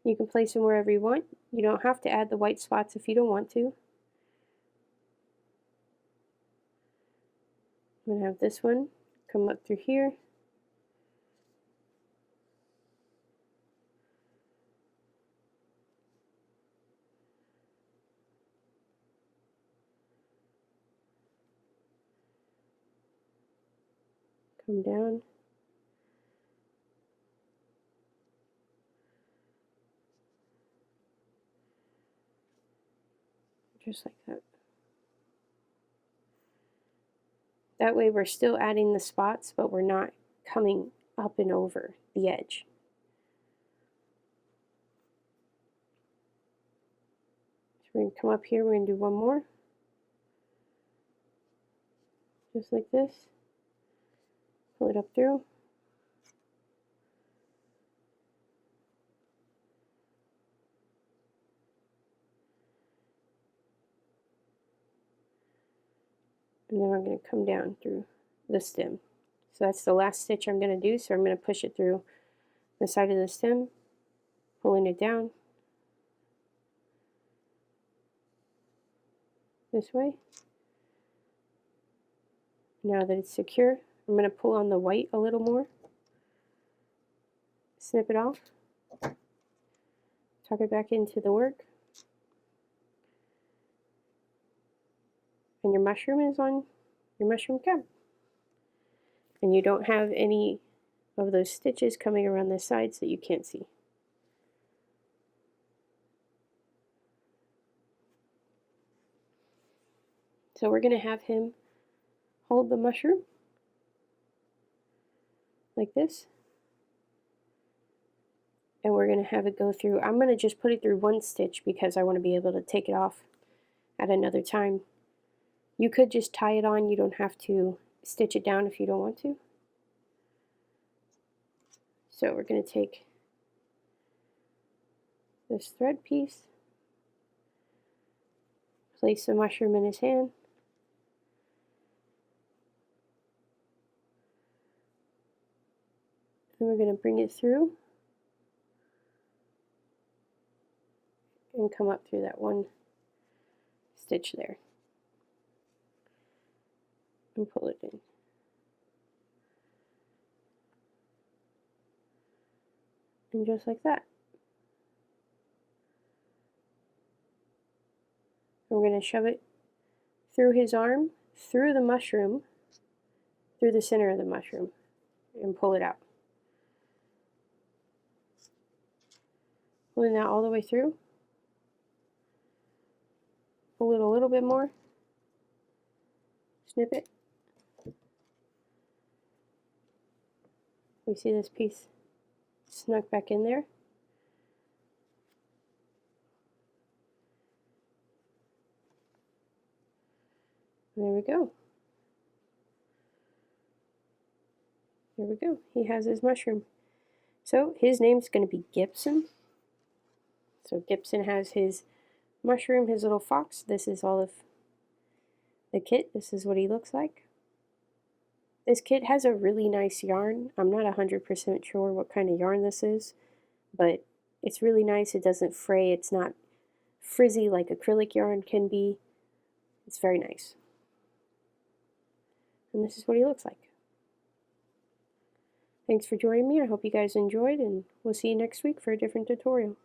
You can place them wherever you want. You don't have to add the white spots if you don't want to. I'm going to have this one come up through here. Come down. Just like that. That way we're still adding the spots, but we're not coming up and over the edge. So we're going to come up here, we're going to do one more. Just like this. Pull it up through. And then I'm going to come down through the stem. So that's the last stitch I'm going to do. So I'm going to push it through the side of the stem, pulling it down this way. Now that it's secure, I'm going to pull on the white a little more, snip it off, tuck it back into the work, and your mushroom is on your mushroom cap. And you don't have any of those stitches coming around the sides that you can't see. So we're going to have him hold the mushroom like this, and we're going to have it go through. I'm going to just put it through one stitch because I want to be able to take it off at another time. You could just tie it on, you don't have to stitch it down if you don't want to. So we're going to take this thread piece, place the mushroom in his hand, and we're going to bring it through and come up through that one stitch there and pull it in. And just like that. And we're going to shove it through his arm, through the mushroom, through the center of the mushroom, and pull it out. Pulling that all the way through. Pull it a little bit more. Snip it. We see this piece snuck back in there. There we go. There we go. He has his mushroom. So his name's going to be Gibson. So Gibson has his mushroom, his little fox. This is all of the kit. This is what he looks like. This kit has a really nice yarn. I'm not 100% sure what kind of yarn this is, but it's really nice. It doesn't fray. It's not frizzy like acrylic yarn can be. It's very nice. And this is what he looks like. Thanks for joining me. I hope you guys enjoyed, and we'll see you next week for a different tutorial.